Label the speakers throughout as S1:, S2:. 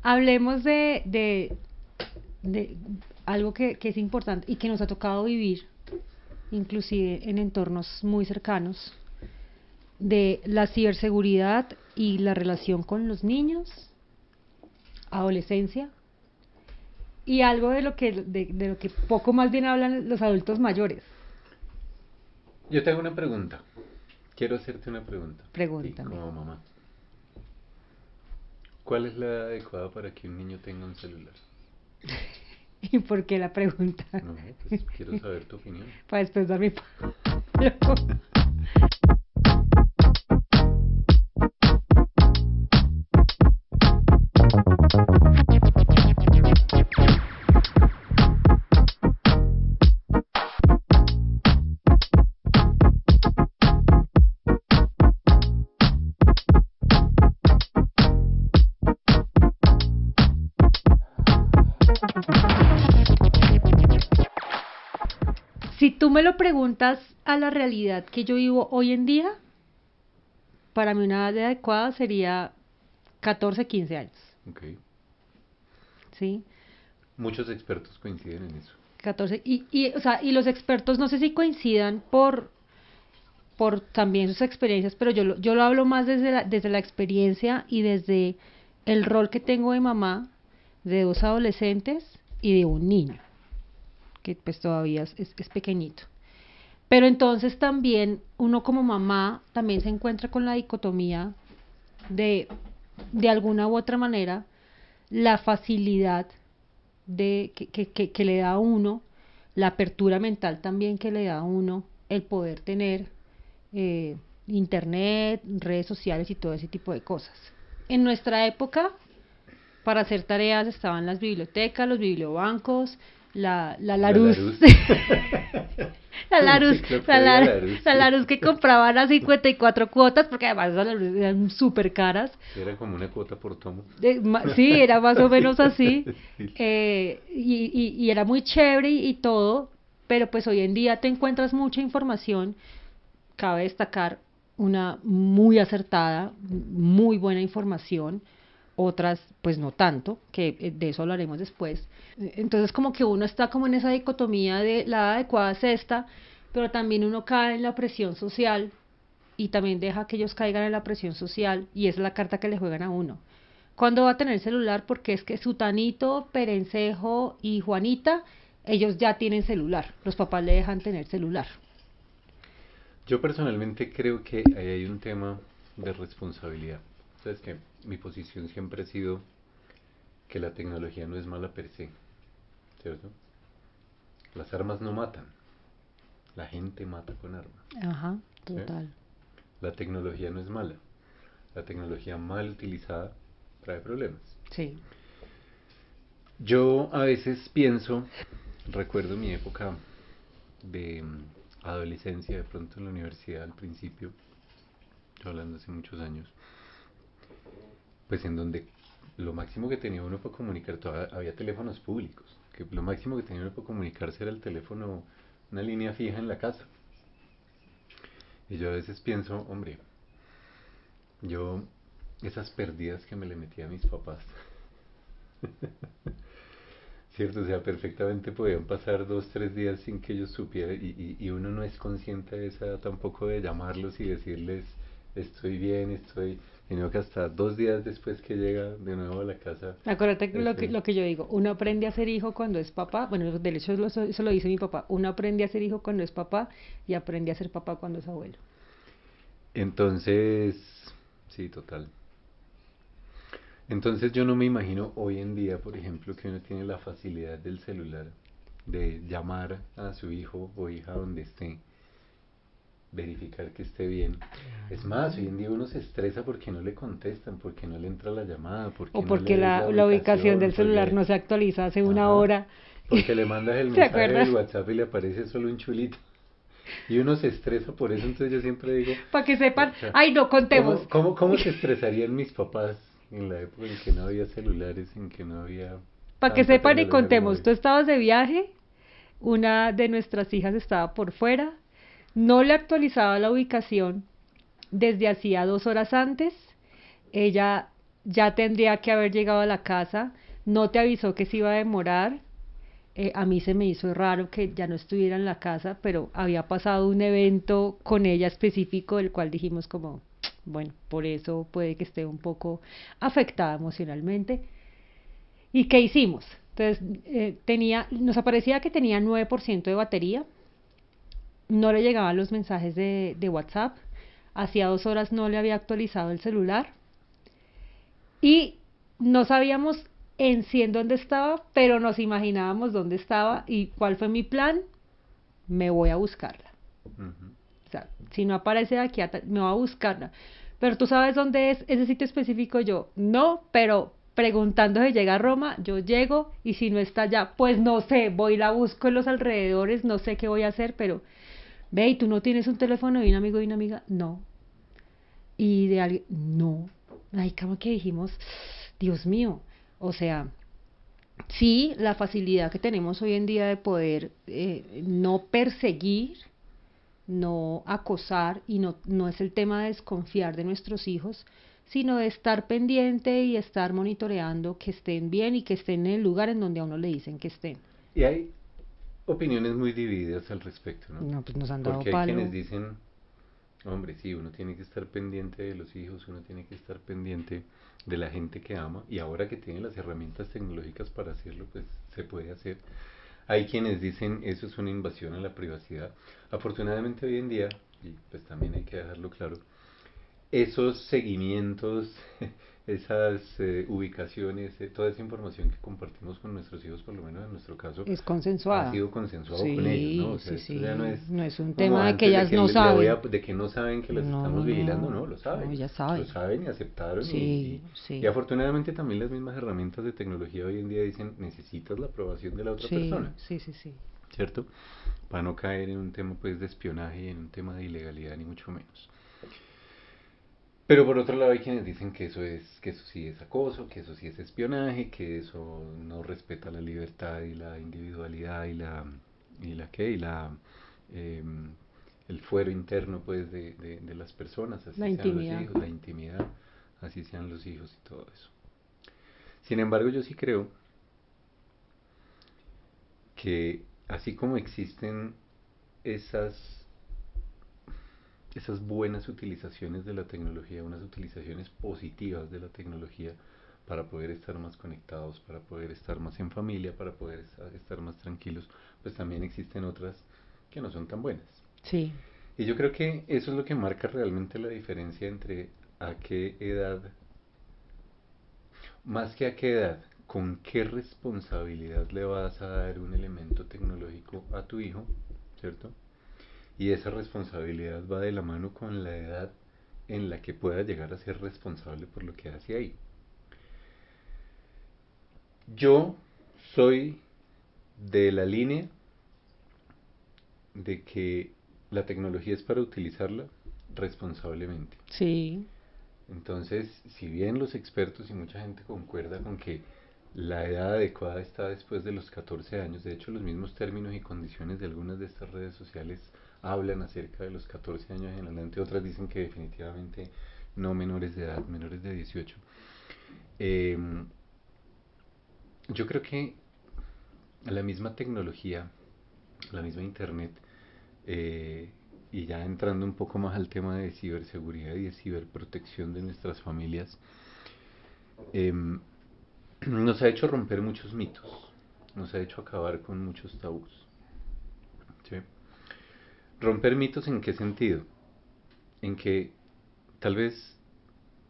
S1: Hablemos de algo que es importante y que nos ha tocado vivir, inclusive en entornos muy cercanos, de la ciberseguridad y la relación con los niños, adolescencia, y algo de lo que poco más bien hablan los adultos mayores.
S2: Yo te hago una pregunta. Quiero hacerte una pregunta. Sí,
S1: Pregúntame.
S2: como mamá. ¿Cuál es la edad adecuada para que un niño tenga un celular?
S1: ¿Y por qué la pregunta?
S2: No, pues quiero saber tu opinión.
S1: Para después dar mi Si tú me lo preguntas a la realidad que yo vivo hoy en día, para mí una edad adecuada sería 14, 15 años,
S2: Ok.
S1: ¿sí?
S2: Muchos expertos coinciden en eso.
S1: 14, o sea, y los expertos no sé si coincidan por también sus experiencias, pero yo lo hablo más desde la experiencia y desde el rol que tengo de mamá de dos adolescentes y de un niño, que pues todavía es pequeñito. Pero entonces también uno como mamá también se encuentra con la dicotomía de, de alguna u otra manera, la facilidad que le da a uno, la apertura mental también que le da a uno, el poder tener internet, redes sociales y todo ese tipo de cosas. En nuestra época, para hacer tareas estaban las bibliotecas, los bibliobancos, la
S2: La
S1: Larus,
S2: Larus.
S1: la
S2: La
S1: Larus,
S2: enciclopedia Larus,
S1: la
S2: sí.
S1: Larus que compraban a 54 cuotas, porque además esas Larus eran súper caras.
S2: Sí, era como una cuota por tomo.
S1: Sí, era más o menos así,
S2: Sí.
S1: y era muy chévere y todo, pero pues hoy en día te encuentras mucha información. Cabe destacar una muy acertada, muy buena información, otras pues no tanto, que de eso hablaremos después. Entonces como que uno está como en esa dicotomía de la edad adecuada es esta, pero también uno cae en la presión social y también deja que ellos caigan en la presión social y esa es la carta que le juegan a uno. ¿Cuándo va a tener celular? Porque es que Sutanito, Perencejo y Juanita, ellos ya tienen celular, los papás le dejan tener celular.
S2: Yo personalmente creo que ahí hay un tema de responsabilidad. Sabes que mi posición siempre ha sido que la tecnología no es mala per se, ¿cierto? Las armas no matan, la gente mata con armas,
S1: Ajá,
S2: ¿sí?
S1: total.
S2: La tecnología no es mala, la tecnología mal utilizada trae problemas.
S1: Sí.
S2: Yo a veces pienso, recuerdo mi época de adolescencia, de pronto en la universidad al principio, yo hablando hace muchos años, pues en donde lo máximo que tenía uno para comunicar, todavía había teléfonos públicos, que lo máximo que tenía uno para comunicarse era el teléfono, una línea fija en la casa. Y yo a veces pienso, hombre, yo esas pérdidas que me le metía a mis papás, ¿cierto? O sea, perfectamente podían pasar 2, 3 días sin que ellos supieran y uno no es consciente de esa edad tampoco de llamarlos y decirles estoy bien, estoy, sino que hasta 2 días después que llega de nuevo a la casa,
S1: Acuérdate que
S2: este,
S1: lo que yo digo, uno aprende a ser hijo cuando es papá, bueno, de hecho eso lo dice mi papá, uno aprende a ser hijo cuando es papá y aprende a ser papá cuando es abuelo.
S2: entonces, sí, total. Entonces yo no me imagino hoy en día, por ejemplo, que uno tiene la facilidad del celular de llamar a su hijo o hija donde esté, verificar que esté bien. Es más, hoy en día uno se estresa porque no le contestan, porque no le entra la llamada,
S1: O
S2: porque no
S1: porque
S2: le ves la
S1: la ubicación del
S2: ubicación,
S1: celular
S2: porque,
S1: no se actualiza hace una
S2: ajá,
S1: hora.
S2: porque le mandas el
S1: ¿Te
S2: mensaje
S1: acuerdas?
S2: del WhatsApp y le aparece solo un chulito. Y uno se estresa por eso, entonces yo siempre digo,
S1: Para que sepan,
S2: o sea,
S1: ay no, contemos.
S2: ¿cómo se estresarían mis papás en la época en que no había celulares, en que no había
S1: Para que
S2: tanta
S1: sepan y
S2: tecnología como
S1: contemos,
S2: hoy?
S1: tú estabas de viaje, una de nuestras hijas estaba por fuera, no le actualizaba la ubicación desde hacía 2 horas antes, ella ya tendría que haber llegado a la casa, no te avisó que se iba a demorar. A mí se me hizo raro que ya no estuviera en la casa, pero había pasado un evento con ella específico del cual dijimos como, bueno, por eso puede que esté un poco afectada emocionalmente. ¿Y qué hicimos? Entonces, nos aparecía que tenía 9% de batería, no le llegaban los mensajes de WhatsApp, hacía 2 horas no le había actualizado el celular y no sabíamos en sí en dónde estaba, pero nos imaginábamos dónde estaba y cuál fue mi plan, me voy a buscarla.
S2: Ujú.
S1: O sea, si no aparece de aquí, me voy a buscarla. Pero tú sabes dónde es ese sitio específico, yo no, pero preguntando si llega a Roma, yo llego y si no está allá, pues no sé, voy y la busco en los alrededores, no sé qué voy a hacer, pero ve, ¿y tú no tienes un teléfono de un amigo y una amiga? No. Y de alguien, no. Ay, como que dijimos, Dios mío, o sea, sí, la facilidad que tenemos hoy en día de poder no perseguir, no acosar, y no es el tema de desconfiar de nuestros hijos, sino de estar pendiente y estar monitoreando que estén bien y que estén en el lugar en donde a uno le dicen que estén.
S2: Y hay opiniones muy divididas al respecto, ¿no?
S1: No, pues nos han dado
S2: Porque hay quienes
S1: palo.
S2: dicen, hombre, sí, uno tiene que estar pendiente de los hijos, uno tiene que estar pendiente de la gente que ama, y ahora que tiene las herramientas tecnológicas para hacerlo, pues se puede hacer. Hay quienes dicen eso es una invasión a la privacidad. Afortunadamente hoy en día, y pues también hay que dejarlo claro, esos seguimientos, esas ubicaciones, toda esa información que compartimos con nuestros hijos, por lo menos en nuestro caso,
S1: Es
S2: ha
S1: consensuada.
S2: sido consensuado con ellos, ¿no?
S1: Sí,
S2: O sea,
S1: sí,
S2: esto ya no
S1: sí.
S2: es
S1: No es un
S2: como
S1: tema de que
S2: antes de
S1: ellas
S2: que
S1: no saben.
S2: de que no saben que los
S1: No, no,
S2: estamos vigilando, no,
S1: no. No, ellas
S2: lo
S1: saben.
S2: saben y aceptaron
S1: Sí,
S2: y
S1: sí.
S2: afortunadamente también las mismas herramientas de tecnología hoy en día dicen necesitas la aprobación de la otra
S1: Sí,
S2: persona,
S1: sí, sí, sí.
S2: ¿cierto? Para no caer en un tema pues de espionaje y en un tema de ilegalidad ni mucho menos. Pero por otro lado hay quienes dicen que eso sí es acoso, que eso sí es espionaje, que eso no respeta la libertad y la individualidad y la em, el fuero interno pues de las personas,
S1: La
S2: así sean los
S1: intimidad.
S2: hijos, la intimidad, así sean los hijos y todo eso. Sin embargo, yo sí creo que así como existen esas esas buenas utilizaciones de la tecnología, unas utilizaciones positivas de la tecnología para poder estar más conectados, para poder estar más en familia, para poder estar más tranquilos, pues también existen otras que no son tan buenas.
S1: Sí,
S2: Y yo creo que eso es lo que marca realmente la diferencia entre a qué edad, más que a qué edad, con qué responsabilidad le vas a dar un elemento tecnológico a tu hijo, ¿cierto? Y esa responsabilidad va de la mano con la edad en la que pueda llegar a ser responsable por lo que hace ahí. Yo soy de la línea de que la tecnología es para utilizarla responsablemente.
S1: sí.
S2: Entonces, si bien los expertos y mucha gente concuerda con que la edad adecuada está después de los 14 años, de hecho los mismos términos y condiciones de algunas de estas redes sociales hablan acerca de los 14 años en adelante, otras dicen que definitivamente no menores de edad, menores de 18. Em, yo creo que la misma tecnología, la misma internet, eh, y ya entrando un poco más al tema de ciberseguridad y de ciberprotección de nuestras familias, em, nos ha hecho romper muchos mitos, nos ha hecho acabar con muchos tabús. ¿Sí? Romper mitos en qué sentido? En que tal vez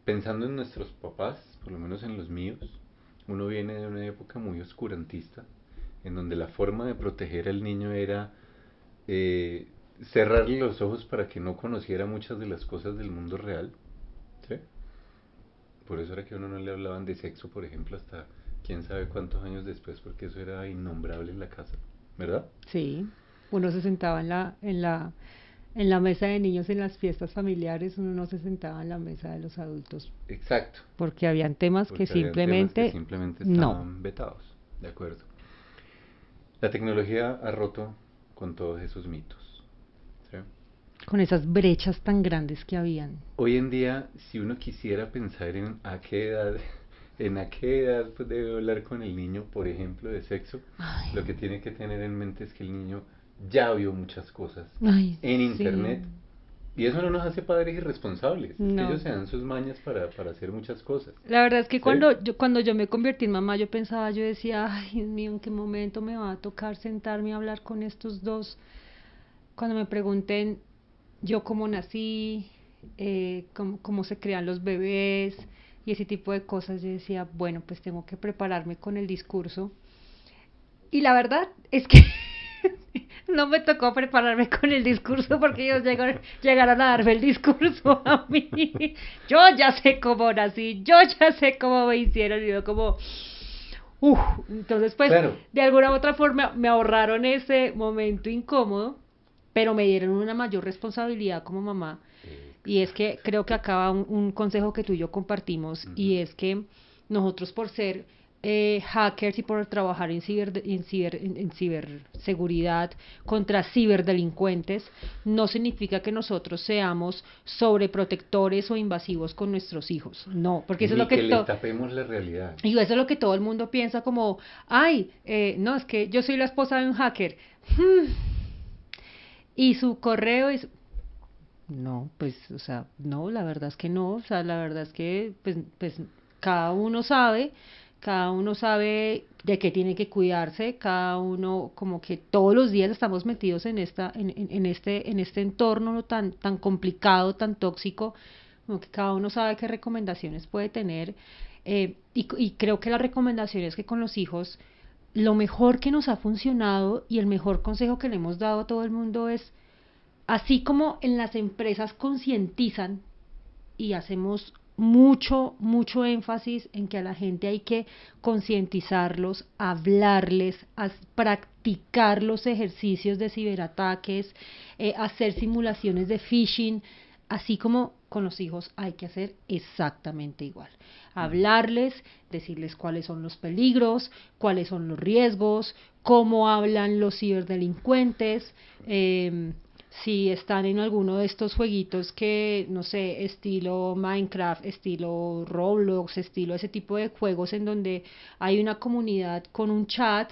S2: pensando en nuestros papás, por lo menos en los míos, uno viene de una época muy oscurantista, en donde la forma de proteger al niño era eh, cerrarle los ojos para que no conociera muchas de las cosas del mundo real. ¿Sí? Por eso era que a uno no le hablaban de sexo, por ejemplo, hasta quién sabe cuántos años después, porque eso era innombrable en la casa, ¿verdad?
S1: Sí, uno se sentaba en la mesa de niños en las fiestas familiares, uno no se sentaba en la mesa de los adultos,
S2: Exacto,
S1: porque habían temas que
S2: porque habían temas que
S1: simplemente
S2: simplemente
S1: no.
S2: estaban vetados, ¿de acuerdo? La tecnología ha roto con todos esos mitos, ¿sí?
S1: con esas brechas tan grandes que habían.
S2: Hoy en día, si uno quisiera pensar en a qué edad pues, debe hablar con el niño, por ejemplo, de sexo,
S1: Ay,
S2: lo que tiene que tener en mente es que el niño ya vio muchas cosas
S1: ay,
S2: en
S1: sí,
S2: internet. Y eso no nos hace padres irresponsables, es que ellos
S1: no.
S2: se dan sus mañas para hacer muchas cosas.
S1: La verdad es que
S2: ¿Sí?
S1: cuando yo me convertí en mamá, yo pensaba, yo decía, ay, Dios mío, ¿en qué momento me va a tocar sentarme a hablar con estos dos? Cuando me pregunten yo cómo nací, cómo se crean los bebés y ese tipo de cosas, yo decía, bueno, pues tengo que prepararme con el discurso. Y la verdad es que no me tocó prepararme con el discurso porque ellos llegaron a darme el discurso a mí. Yo ya sé cómo nací, yo ya sé cómo me hicieron y yo como... entonces pues
S2: Claro,
S1: de alguna u otra forma me ahorraron ese momento incómodo, pero me dieron una mayor responsabilidad como mamá. Y es que
S2: exacto.
S1: creo que acaba un consejo que tú y yo compartimos,
S2: Ujú.
S1: y es que nosotros por ser hackers y por trabajar en ciberseguridad contra ciberdelincuentes, no significa que nosotros seamos sobreprotectores o invasivos con nuestros hijos. No, porque eso es
S2: Ni
S1: lo que
S2: que les tapemos la realidad.
S1: y eso es lo que todo el mundo piensa como, ay, no, es que yo soy la esposa de un hacker. Y su correo es, no, pues, o sea, no, la verdad es que no, o sea, la verdad es que, pues cada uno sabe de qué tiene que cuidarse, cada uno, como que todos los días estamos metidos en este entorno tan complicado, tan tóxico, como que cada uno sabe qué recomendaciones puede tener, y creo que las recomendaciones que con los hijos, lo mejor que nos ha funcionado y el mejor consejo que le hemos dado a todo el mundo es, así como en las empresas concientizan y hacemos mucho énfasis en que a la gente hay que concientizarlos, hablarles, practicar los ejercicios de ciberataques, hacer simulaciones de phishing, así como con los hijos hay que hacer exactamente igual.
S2: Ujú.
S1: Hablarles, decirles cuáles son los peligros, cuáles son los riesgos, cómo hablan los ciberdelincuentes, si están en alguno de estos jueguitos que, no sé, estilo Minecraft, estilo Roblox, estilo ese tipo de juegos en donde hay una comunidad con un chat,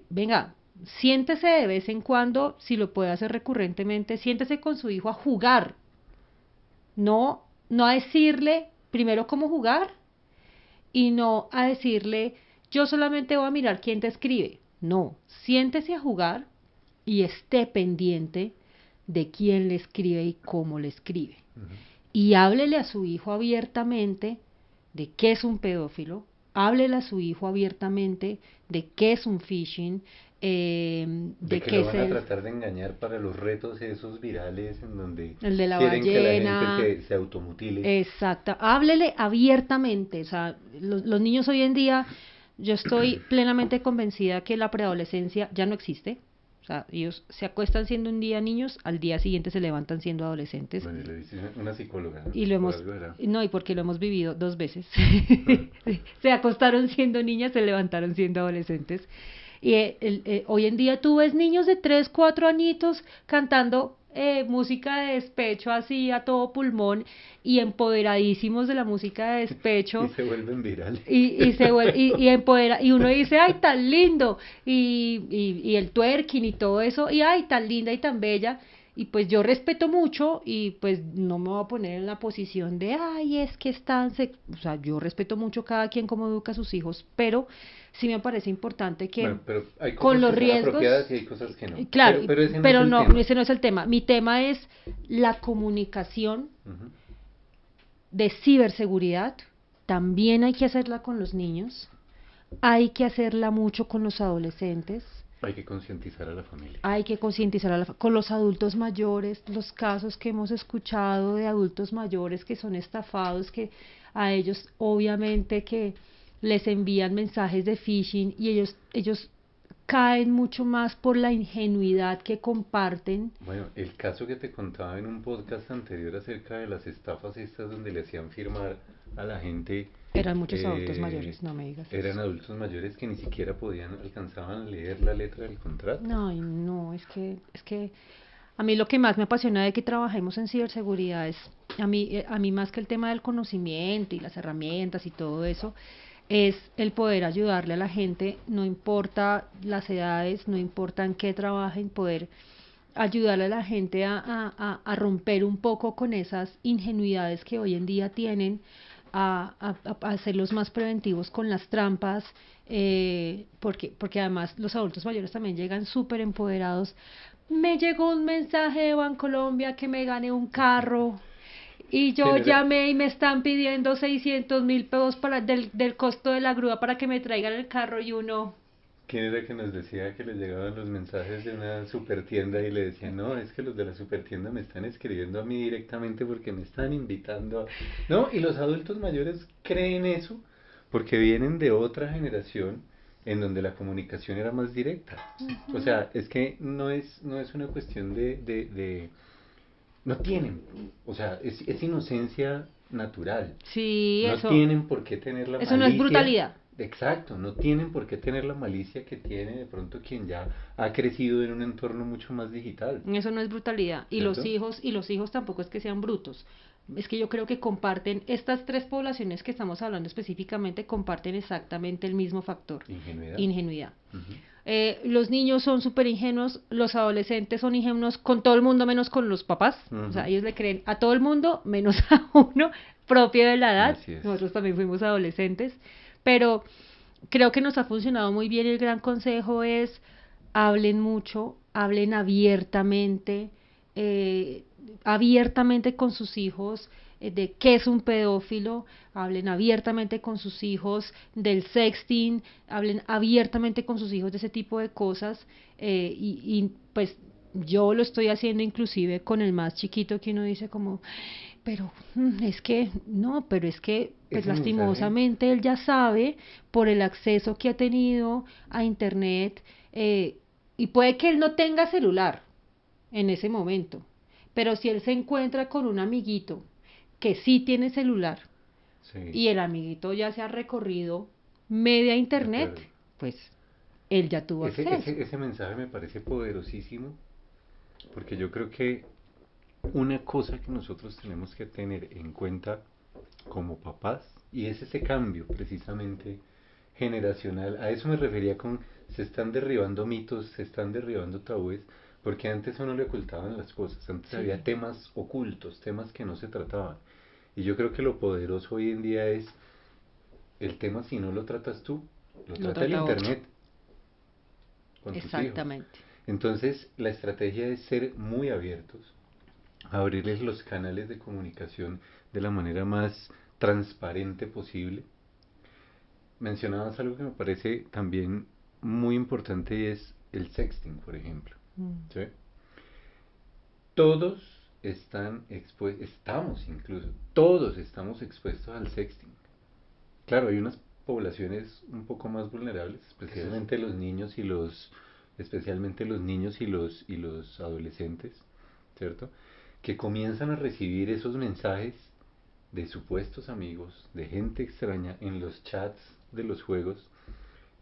S1: venga, siéntese de vez en cuando, si lo puede hacer recurrentemente, siéntese con su hijo a jugar, no a decirle primero cómo jugar y no a decirle yo solamente voy a mirar quién te escribe. No, siéntese a jugar y esté pendiente de quién le escribe y cómo le escribe.
S2: Ujú.
S1: Y háblele a su hijo abiertamente de qué es un pedófilo, háblele a su hijo abiertamente de qué es un phishing,
S2: De
S1: de
S2: que
S1: qué
S2: lo
S1: es
S2: van a tratar de engañar para los retos esos virales en donde
S1: el de la
S2: quieren que la gente
S1: ballena.
S2: se automutile.
S1: Exacto, háblele abiertamente, o sea, los niños hoy en día, yo estoy plenamente convencida que la preadolescencia ya no existe, o sea, ellos se acuestan siendo un día niños, al día siguiente se levantan siendo adolescentes,
S2: Bueno, lo dice una psicóloga, ¿no?
S1: y lo
S2: Por
S1: hemos,
S2: algo era.
S1: no, y porque lo hemos vivido dos veces, se acostaron siendo niñas, se levantaron siendo adolescentes, y hoy en día tú ves niños de 3 4 añitos cantando música de despecho así a todo pulmón y empoderadísimos de la música de
S2: Y
S1: despecho
S2: se vuelven virales.
S1: y empodera y uno dice ay tan lindo y el twerking y todo eso y ay tan linda y tan bella y pues yo respeto mucho y pues no me voy a poner en la posición de ay es que o sea yo respeto mucho cada quien cómo educa a sus hijos pero sí me parece importante que
S2: Bueno, pero hay
S1: con
S2: cosas
S1: los
S2: que son
S1: riesgos,
S2: apropiadas y hay cosas que no.
S1: claro,
S2: Pero ese no es
S1: pero
S2: el
S1: no,
S2: tema.
S1: ese no es el tema. Mi tema es la comunicación
S2: Ujú.
S1: de ciberseguridad. También hay que hacerla con los niños, hay que hacerla mucho con los adolescentes,
S2: Hay que concientizar a la familia.
S1: hay que concientizar con los adultos mayores, los casos que hemos escuchado de adultos mayores que son estafados, que a ellos obviamente que les envían mensajes de phishing y ellos caen mucho más por la ingenuidad que comparten.
S2: Bueno, el caso que te contaba en un podcast anterior acerca de las estafas estas donde le hacían firmar a la gente,
S1: Eran muchos adultos
S2: eh,
S1: mayores, no me digas
S2: eran
S1: eso.
S2: adultos mayores que ni siquiera alcanzaban a leer la letra del contrato.
S1: No, no, es que A mí lo que más me apasiona de que trabajemos en ciberseguridad es, a mí más que el tema del conocimiento y las herramientas y todo eso, es el poder ayudarle a la gente, no importa las edades, no importa en qué trabajen, poder ayudarle a la gente a romper un poco con esas ingenuidades que hoy en día tienen, a hacerlos más preventivos con las trampas, porque además los adultos mayores también llegan súper empoderados. Me llegó un mensaje de Bancolombia que me gané un carro y yo
S2: ¿Quién era?
S1: llamé y me están pidiendo 600.000 pesos del costo de la grúa para que me traigan el carro y uno...
S2: ¿Quién era que nos decía que les llegaban los mensajes de una super tienda y le decían, no, es que los de la super tienda me están escribiendo a mí directamente porque me están invitando a... No, y los adultos mayores creen eso porque vienen de otra generación en donde la comunicación era más directa. O
S1: Ujú.
S2: sea, es que no es una cuestión no tienen, o sea, es inocencia natural.
S1: Sí,
S2: No tienen por qué tener la
S1: eso no es
S2: malicia,
S1: brutalidad.
S2: exacto, no tienen por qué tener la malicia que tiene de pronto quien ya ha crecido en un entorno mucho más digital,
S1: Eso no es brutalidad.
S2: ¿cierto?
S1: Y los hijos tampoco es que sean brutos. Es que yo creo que comparten, estas tres poblaciones que estamos hablando específicamente, comparten exactamente el mismo factor,
S2: Ingenuidad.
S1: ingenuidad.
S2: Ujú.
S1: Los niños son súper ingenuos, los adolescentes son ingenuos con todo el mundo menos con los papás. O sea,
S2: Ujú.
S1: ellos le creen a todo el mundo menos a uno propio de la edad.
S2: Así es.
S1: Nosotros también fuimos adolescentes. Pero creo que nos ha funcionado muy bien. El gran consejo es hablen mucho, hablen abiertamente, eh, abiertamente con sus hijos de qué es un pedófilo, hablen abiertamente con sus hijos del sexting, hablen abiertamente con sus hijos de ese tipo de cosas, pues yo lo estoy haciendo inclusive con el más chiquito, que uno dice como, pero es que, no, pero es que, pues
S2: Ese mensaje,
S1: lastimosamente él ya sabe por el acceso que ha tenido a internet, y puede que él no tenga celular en ese momento, pero si él se encuentra con un amiguito que sí tiene celular
S2: sí,
S1: y el amiguito ya se ha recorrido media
S2: de
S1: internet,
S2: acuerdo.
S1: pues él ya tuvo
S2: Ese,
S1: acceso.
S2: ese, ese mensaje me parece poderosísimo porque yo creo que una cosa que nosotros tenemos que tener en cuenta como papás, y es ese cambio precisamente generacional, a eso me refería con se están derribando mitos, se están derribando tabúes, porque antes uno le ocultaban las cosas, antes había
S1: Sí,
S2: temas ocultos, temas que no se trataban. Y yo creo que lo poderoso hoy en día es el tema si no lo tratas tú, lo
S1: lo
S2: trata el
S1: trata otro.
S2: internet con tus hijos.
S1: Exactamente.
S2: Entonces, la estrategia es ser muy abiertos, abrirles los canales de comunicación de la manera más transparente posible. Mencionabas algo que me parece también muy importante y es el sexting, por ejemplo.
S1: Mm.
S2: ¿Sí? Todos estamos incluso, todos estamos expuestos al sexting. Claro, hay unas poblaciones un poco más vulnerables, especialmente los niños y los adolescentes, ¿cierto? Que comienzan a recibir esos mensajes de supuestos amigos, de gente extraña en los chats de los juegos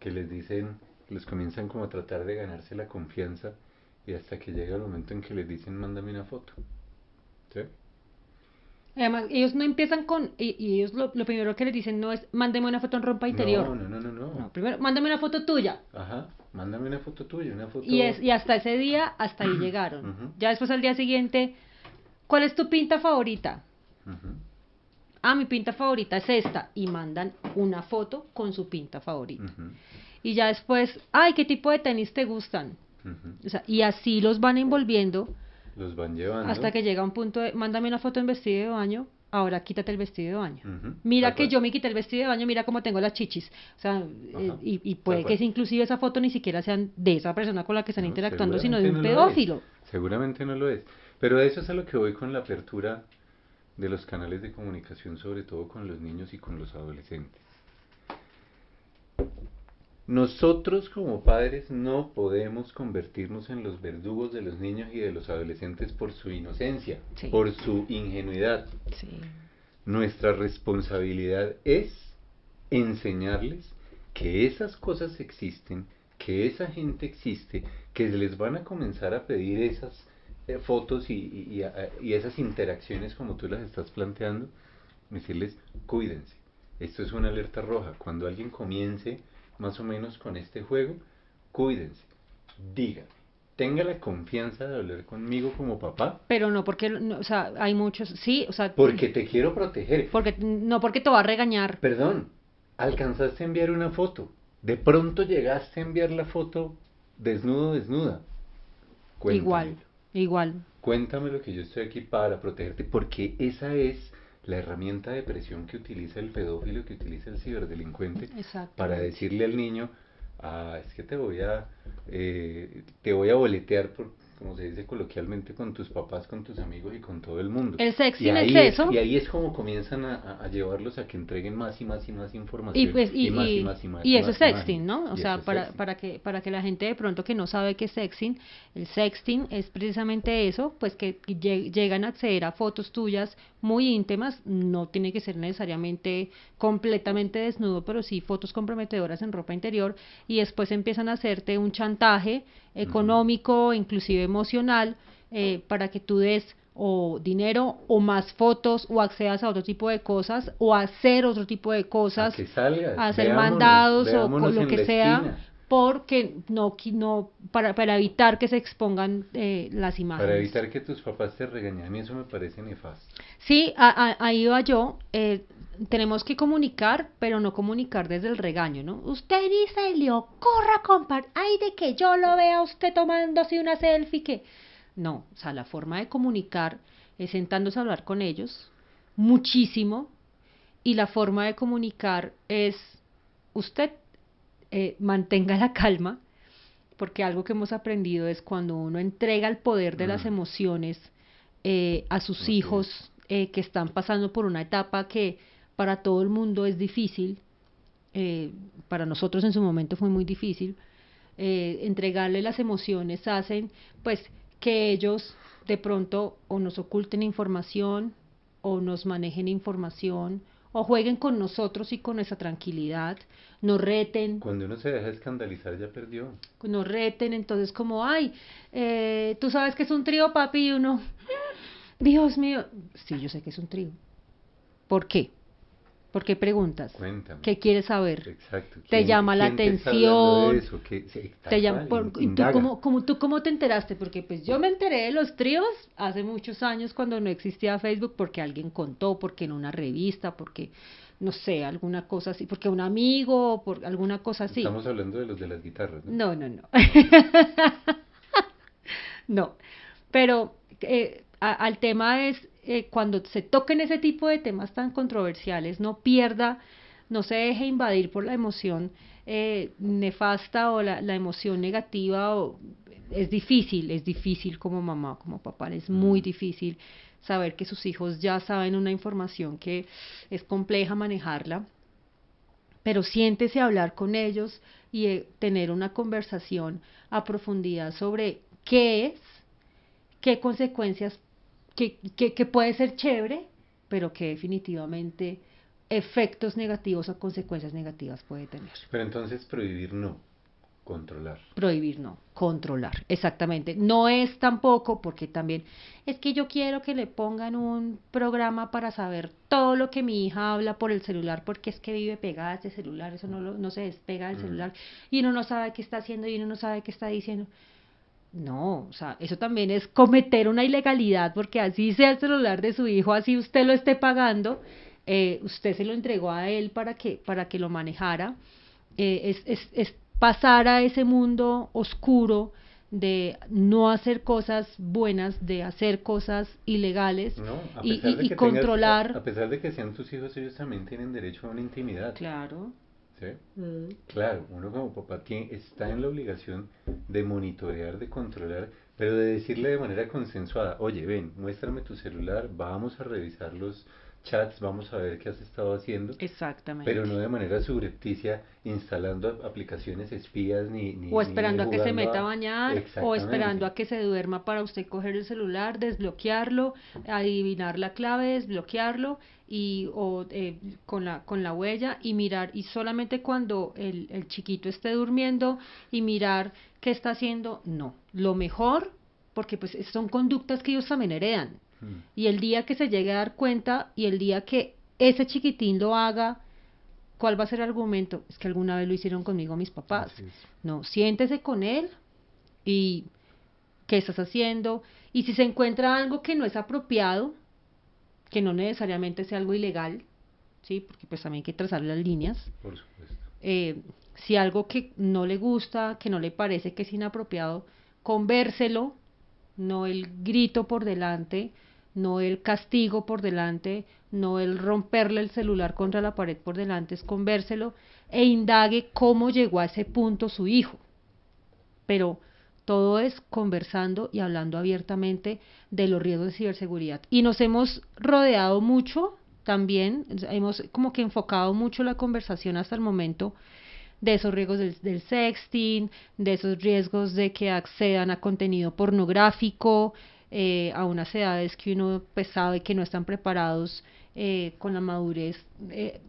S2: que les dicen, les comienzan como a tratar de ganarse la confianza y hasta que llega el momento en que les dicen, mándame una foto, ¿sí?
S1: Además, ellos no empiezan y ellos lo primero que les dicen no es, mándeme una foto en ropa interior.
S2: No, no, no, no, no.
S1: No, primero, mándame una foto tuya.
S2: Ajá, mándame una foto tuya, una
S1: Y,
S2: foto...
S1: y hasta ese día, hasta ahí llegaron.
S2: Ujú,
S1: Ya después al día siguiente, ¿cuál es tu pinta favorita?
S2: ujú,
S1: Ah, mi pinta favorita es esta. Y mandan una foto con su pinta favorita.
S2: ujú,
S1: Y ya después, ay, ¿qué tipo de tenis te gustan?
S2: ujú.
S1: O sea, y así los van envolviendo
S2: Los van
S1: hasta
S2: llevando.
S1: que llega un punto de, mándame una foto en vestido de baño, ahora quítate el vestido de baño.
S2: Ujú,
S1: Mira
S2: tal
S1: que
S2: cual.
S1: yo me quité el vestido de baño, mira cómo tengo las chichis. O sea,
S2: Ajá,
S1: y
S2: tal
S1: puede que
S2: cual.
S1: inclusive esa foto ni siquiera sean de esa persona con la que están
S2: No,
S1: interactuando, sino de
S2: seguramente
S1: un
S2: no lo es.
S1: pedófilo.
S2: Seguramente no lo es. Pero eso es a lo que voy con la apertura de los canales de comunicación, sobre todo con los niños y con los adolescentes. Nosotros como padres no podemos convertirnos en los verdugos de los niños y de los adolescentes por su inocencia,
S1: Sí,
S2: por su ingenuidad.
S1: sí.
S2: Nuestra responsabilidad es enseñarles que esas cosas existen, que esa gente existe, que les van a comenzar a pedir esas fotos y esas interacciones como tú las estás planteando, decirles, cuídense. Esto es una alerta roja. Cuando alguien comience más o menos con este juego, cuídense. Dígame. Tenga la confianza de hablar conmigo como papá.
S1: Pero no porque, no, o sea, hay muchos, sí, o sea,
S2: Porque te quiero proteger.
S1: porque no porque te va a regañar.
S2: Perdón, alcanzaste a enviar una foto. De pronto llegaste a enviar la foto desnudo, desnuda.
S1: Igual,
S2: Cuéntamelo.
S1: igual.
S2: Cuéntamelo que yo estoy aquí para protegerte, porque esa es la herramienta de presión que utiliza el pedófilo, que utiliza el ciberdelincuente, para
S1: Exactamente.
S2: decirle al niño, es que te voy a boletear por, como se dice coloquialmente, con tus papás, con tus amigos y con todo el mundo.
S1: El
S2: Y
S1: sexting es
S2: ahí es,
S1: eso.
S2: y ahí es como comienzan a llevarlos a que entreguen más y más y más
S1: Y
S2: información
S1: pues
S2: y más y más y más
S1: y
S2: y
S1: eso es
S2: más
S1: sexting,
S2: imágenes.
S1: ¿no? O
S2: Y eso
S1: sea,
S2: es sexting.
S1: para que la gente de pronto que no sabe qué es sexting, el sexting es precisamente eso, pues que llegan a acceder a fotos tuyas muy íntimas, no tiene que ser necesariamente completamente desnudo, pero sí fotos comprometedoras en ropa interior y después empiezan a hacerte un chantaje
S2: Ujú.
S1: económico, inclusive emocional, para que tú des o dinero o más fotos o accedas a otro tipo de cosas o a hacer otro tipo de
S2: A
S1: cosas,
S2: que salgas,
S1: a hacer
S2: veámonos,
S1: mandados o
S2: veámonos
S1: lo
S2: en
S1: que
S2: la
S1: sea,
S2: esquina.
S1: porque no para evitar que se expongan las
S2: Para
S1: imágenes.
S2: evitar que tus papás te regañen. A mí eso me parece nefasto.
S1: Sí, ahí va yo. Tenemos que comunicar, pero no comunicar desde el regaño, ¿no? Usted ni se le ocurra compartir. Ay, de que yo lo vea a usted tomándose una selfie, que. No, o sea, la forma de comunicar es sentándose a hablar con ellos muchísimo. Y la forma de comunicar es usted mantenga la calma, porque algo que hemos aprendido es cuando uno entrega el poder de las
S2: Mm,
S1: emociones a sus
S2: así es.
S1: hijos que están pasando por una etapa que para todo el mundo es difícil, para nosotros en su momento fue muy difícil, entregarle las emociones hacen pues que ellos de pronto o nos oculten información o nos manejen información o jueguen con nosotros y con nuestra tranquilidad, nos reten,
S2: Cuando uno se deja escandalizar ya perdió.
S1: entonces como, ay, tú sabes que es un trío, papi, y uno, Dios mío, sí, yo sé que es un trío. ¿Por qué? ¿Por qué preguntas?
S2: Cuéntame.
S1: ¿Qué quieres saber?
S2: Exacto.
S1: ¿Te llama la
S2: ¿Quién te está hablando de
S1: atención?
S2: eso? Sí,
S1: Te
S2: tal
S1: llama,
S2: cual,
S1: ¿y tú
S2: indaga.
S1: tú cómo te enteraste? Porque pues yo me enteré de los tríos hace muchos años cuando no existía Facebook, porque alguien contó, porque en una revista, porque no sé, alguna cosa así, porque un amigo, por alguna cosa así.
S2: Estamos hablando de los de las guitarras, ¿no?
S1: No, no, no. No, pero al tema es cuando se toquen ese tipo de temas tan controversiales, no pierda, no se deje invadir por la emoción nefasta o la emoción negativa. Es difícil como mamá, como papá, es muy
S2: Mm.
S1: difícil saber que sus hijos ya saben una información que es compleja manejarla, pero siéntese a hablar con ellos y tener una conversación a profundidad sobre qué es, qué consecuencias, que puede ser chévere, pero que definitivamente efectos negativos o consecuencias negativas puede tener.
S2: Pero entonces prohibir no, controlar.
S1: Prohibir no, controlar, exactamente. No es tampoco, porque también es que yo quiero que le pongan un programa para saber todo lo que mi hija habla por el celular, porque es que vive pegada a ese celular, eso no se despega del
S2: Mm.
S1: celular, y uno no sabe qué está haciendo y uno no sabe qué está diciendo. No, o sea, eso también es cometer una ilegalidad, porque así sea el celular de su hijo, así usted lo esté pagando, usted se lo entregó a él para que lo manejara, es pasar a ese mundo oscuro de no hacer cosas buenas, de hacer cosas ilegales
S2: No,
S1: y controlar.
S2: a pesar de que sean tus hijos, ellos también tienen derecho a una intimidad.
S1: Claro.
S2: ¿Sí?
S1: Mm.
S2: Claro, uno como papá está en la obligación de monitorear, de controlar, pero de decirle de manera consensuada, oye, ven, muéstrame tu celular, vamos a revisar los chats, vamos a ver qué has estado haciendo, pero
S1: Exactamente.
S2: no de manera subrepticia instalando aplicaciones espías
S1: O
S2: ni
S1: esperando a que se
S2: jugando
S1: meta a
S2: a...
S1: bañar, o esperando
S2: Exactamente.
S1: a que se duerma para usted coger el celular, desbloquearlo, adivinar la clave, desbloquearlo y o con la huella y mirar y solamente cuando el chiquito esté durmiendo y mirar qué está haciendo. No, lo mejor porque pues son conductas que ellos también heredan. Y el día que se llegue a dar cuenta y el día que ese chiquitín lo haga, ¿cuál va a ser el argumento? Es que alguna vez lo hicieron conmigo mis papás. No, siéntese con él y ¿qué estás haciendo? Y si se encuentra algo que no es apropiado, que no necesariamente sea algo ilegal, ¿sí? Porque pues también hay que trazar las líneas.
S2: Por supuesto.
S1: Si algo que no le gusta, que no le parece que es inapropiado, convérselo, no el grito por delante, no el castigo por delante, no el romperle el celular contra la pared por delante, es convérselo e indague cómo llegó a ese punto su hijo. Pero todo es conversando y hablando abiertamente de los riesgos de ciberseguridad. Y nos hemos rodeado mucho también, hemos como que enfocado mucho la conversación hasta el momento de esos riesgos del sexting, de esos riesgos de que accedan a contenido pornográfico, a unas edades que uno pues sabe que no están preparados con la madurez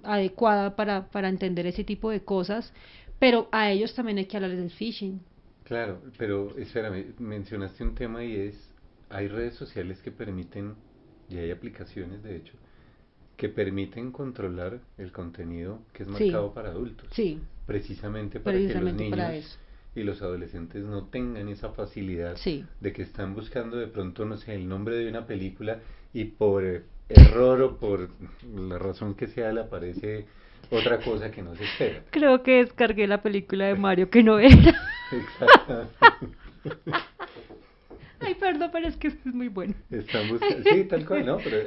S1: adecuada para entender ese tipo de cosas, pero a ellos también hay que hablarles del phishing.
S2: Claro, pero espérame, mencionaste un tema y es, hay redes sociales que permiten, y hay aplicaciones de hecho, que permiten controlar el contenido que es marcado
S1: Sí,
S2: para adultos,
S1: sí,
S2: precisamente para que los
S1: precisamente para
S2: niños
S1: eso.
S2: y los adolescentes no tengan esa facilidad
S1: Sí.
S2: de que están buscando de pronto, no sé, el nombre de una película y por error o por la razón que sea le aparece otra cosa que no se espera.
S1: Creo que descargué la película de Mario que no era.
S2: Exactamente.
S1: Ay, perdón, pero es que es muy bueno.
S2: Están buscando, sí, tal cual, ¿no? Pero,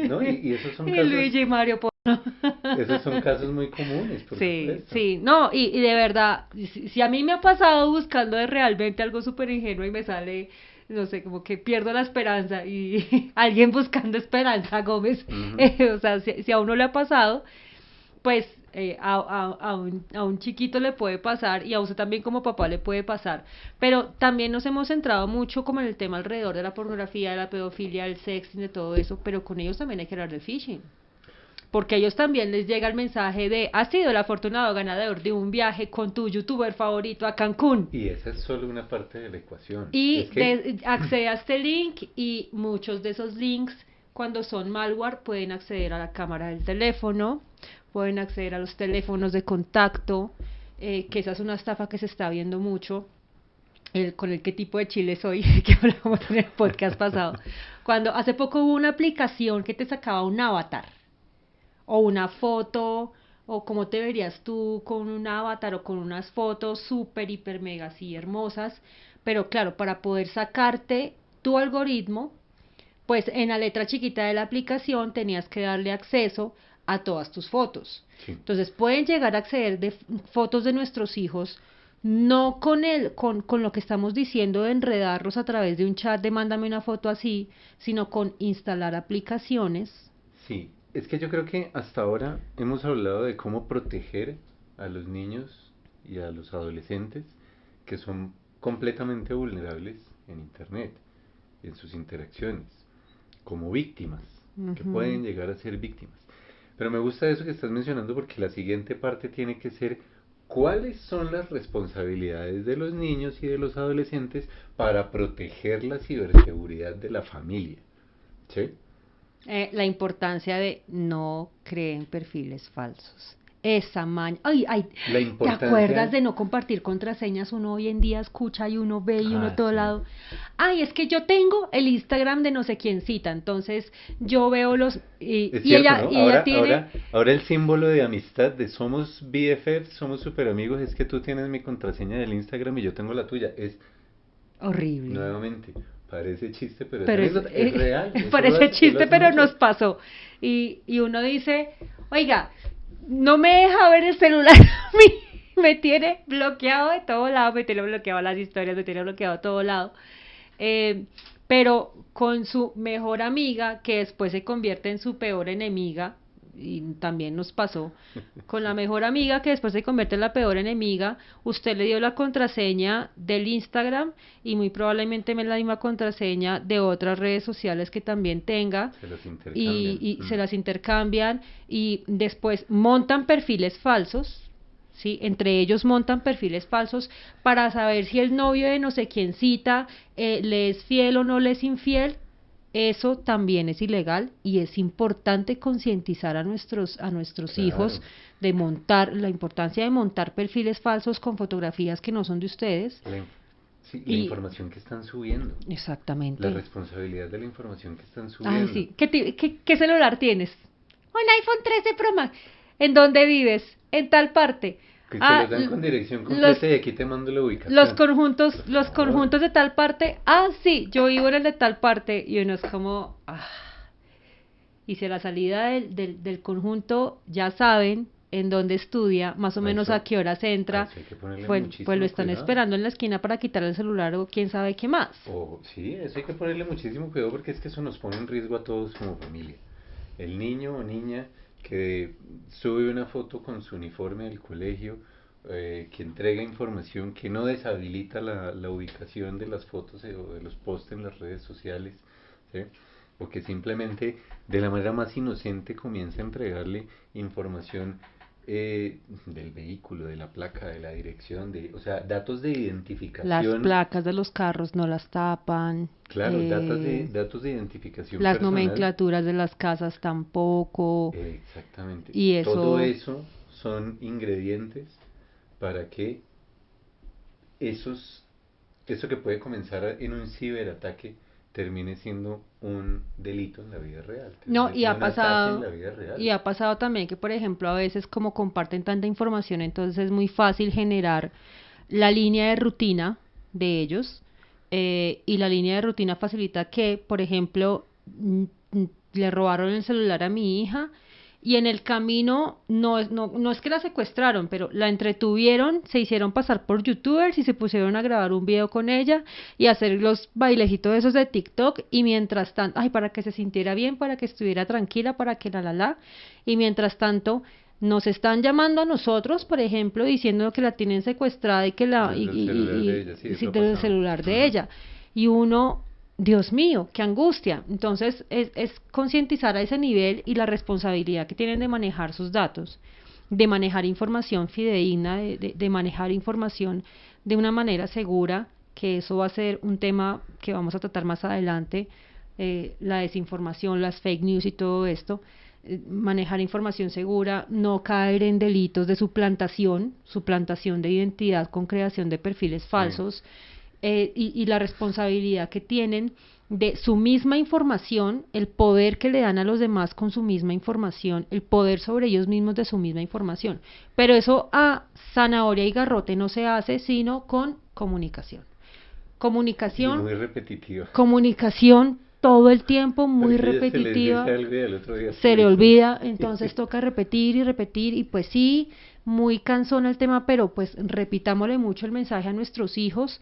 S2: no, y esos son
S1: Y
S2: casos,
S1: Luigi y Mario porno.
S2: esos son casos muy comunes, por
S1: Sí,
S2: supuesto.
S1: sí, no, y de verdad, si a mí me ha pasado buscando de realmente algo súper ingenuo y me sale, no sé, como que pierdo la esperanza y alguien buscando Esperanza Gómez,
S2: Ujú.
S1: o sea, si a uno le ha pasado, pues a un chiquito le puede pasar y a usted también como papá le puede pasar, pero también nos hemos centrado mucho como en el tema alrededor de la pornografía, de la pedofilia, del sexting, de todo eso, pero con ellos también hay que hablar del phishing. Porque a ellos también les llega el mensaje de, has sido el afortunado ganador de un viaje con tu youtuber favorito a Cancún.
S2: Y esa es solo una parte de la ecuación.
S1: Y
S2: Es que,
S1: accede a este link y muchos de esos links, cuando son malware, pueden acceder a la cámara del teléfono, pueden acceder a los teléfonos de contacto, que esa es una estafa que se está viendo mucho. Con el qué tipo de chile soy, que hablamos en el podcast pasado. Cuando hace poco hubo una aplicación que te sacaba un avatar o una foto, o cómo te verías tú con un avatar o con unas fotos súper, hiper, mega, así hermosas, pero claro, para poder sacarte tu algoritmo, pues en la letra chiquita de la aplicación tenías que darle acceso a todas tus fotos.
S2: sí.
S1: Entonces pueden llegar a acceder de fotos de nuestros hijos, no con lo que estamos diciendo de enredarlos a través de un chat de mándame una foto así, sino con instalar aplicaciones.
S2: Sí, es que yo creo que hasta ahora hemos hablado de cómo proteger a los niños y a los adolescentes que son completamente vulnerables en Internet, en sus interacciones, como víctimas, que
S1: Ujú.
S2: pueden llegar a ser víctimas. Pero me gusta eso que estás mencionando porque la siguiente parte tiene que ser cuáles son las responsabilidades de los niños y de los adolescentes para proteger la ciberseguridad de la familia. ¿Sí?
S1: La importancia de no creen perfiles falsos. Esa maña. Ay, ay,
S2: La
S1: ¿te acuerdas
S2: importancia...
S1: de no compartir contraseñas? Uno hoy en día escucha y uno ve y uno
S2: Ah,
S1: todo
S2: sí.
S1: lado. Ay, es que yo tengo el Instagram de no sé quién cita, entonces yo veo los
S2: Es cierto, ¿no?
S1: y ella
S2: Ahora,
S1: tiene
S2: ahora, ahora el símbolo de amistad, de somos BFFs, somos super amigos, es que tú tienes mi contraseña del Instagram y yo tengo la tuya. Es,
S1: horrible.
S2: nuevamente, parece chiste, pero es
S1: Pero
S2: anécdota, es real,
S1: parece
S2: eso lo
S1: chiste,
S2: hacen
S1: pero
S2: muchos.
S1: nos pasó. Y uno dice, oiga, no me deja ver el celular a mí, me tiene bloqueado de todo lado, me tiene bloqueado las historias, me tiene bloqueado de todo lado. Eh, pero con su mejor amiga, que después se convierte en su peor enemiga, y también nos pasó, con la
S2: Sí.
S1: mejor amiga que después se convierte en la peor enemiga, usted le dio la contraseña del Instagram y muy probablemente me la misma contraseña de otras redes sociales que también tenga
S2: Se los intercambian.
S1: y se las intercambian y después montan perfiles falsos ¿sí? Entre ellos montan perfiles falsos para saber si el novio de no sé quién cita le es fiel o no le es infiel. Eso también es ilegal y es importante concientizar a nuestros
S2: Claro.
S1: hijos de montar, la importancia de montar perfiles falsos con fotografías que no son de ustedes.
S2: Sí, la información que están subiendo.
S1: Exactamente.
S2: La responsabilidad de la información que están subiendo.
S1: Ay, sí. ¿Qué celular tienes? Un iPhone 13 Pro Max. ¿En dónde vives? En tal parte.
S2: Que te los dan con dirección completa y aquí te mando la ubicación.
S1: Los conjuntos de tal parte. Sí, yo vivo en el de tal parte. Y uno es como... Y si a la salida del conjunto ya saben en dónde estudia, más o menos a qué horas entra, pues lo están esperando en la esquina para quitarle el celular o quién sabe qué más.
S2: Sí, eso hay que ponerle muchísimo cuidado porque es que eso nos pone en riesgo a todos como familia. El niño o niña que sube una foto con su uniforme del colegio, que entrega información, que no deshabilita la ubicación de las fotos o de los posts en las redes sociales, ¿sí? O que simplemente de la manera más inocente comienza a entregarle información del vehículo, de la placa, de la dirección, o sea, datos de identificación.
S1: Las placas de los carros no las tapan.
S2: Claro, datos de identificación
S1: las
S2: personal.
S1: nomenclaturas de las casas tampoco.
S2: Exactamente.
S1: Y
S2: todo eso son ingredientes para que eso que puede comenzar en un ciberataque termine siendo un delito en la vida real.
S1: No, y ha pasado también que, por ejemplo, a veces como comparten tanta información, entonces es muy fácil generar la línea de rutina de ellos, y la línea de rutina facilita que, por ejemplo, le robaron el celular a mi hija y en el camino no es que la secuestraron, pero la entretuvieron, se hicieron pasar por youtubers y se pusieron a grabar un video con ella y hacer los bailecitos esos de TikTok y mientras tanto, para que se sintiera bien, para que estuviera tranquila, para que y mientras tanto nos están llamando a nosotros, por ejemplo, diciendo que la tienen secuestrada y que del celular de ella. Y uno, Dios mío, qué angustia. Entonces es concientizar a ese nivel y la responsabilidad que tienen de manejar sus datos, de manejar información fidedigna, de manejar información de una manera segura, que eso va a ser un tema que vamos a tratar más adelante, la desinformación, las fake news y todo esto. Manejar información segura, no caer en delitos de suplantación de identidad con creación de perfiles falsos, y la responsabilidad que tienen de su misma información, el poder que le dan a los demás con su misma información, el poder sobre ellos mismos de su misma información. Pero eso a zanahoria y garrote no se hace sino con comunicación.
S2: Y muy repetitiva.
S1: Comunicación todo el tiempo, muy repetitiva, se le olvida, entonces toca repetir y pues sí, muy cansón el tema, pero pues repitámosle mucho el mensaje a nuestros hijos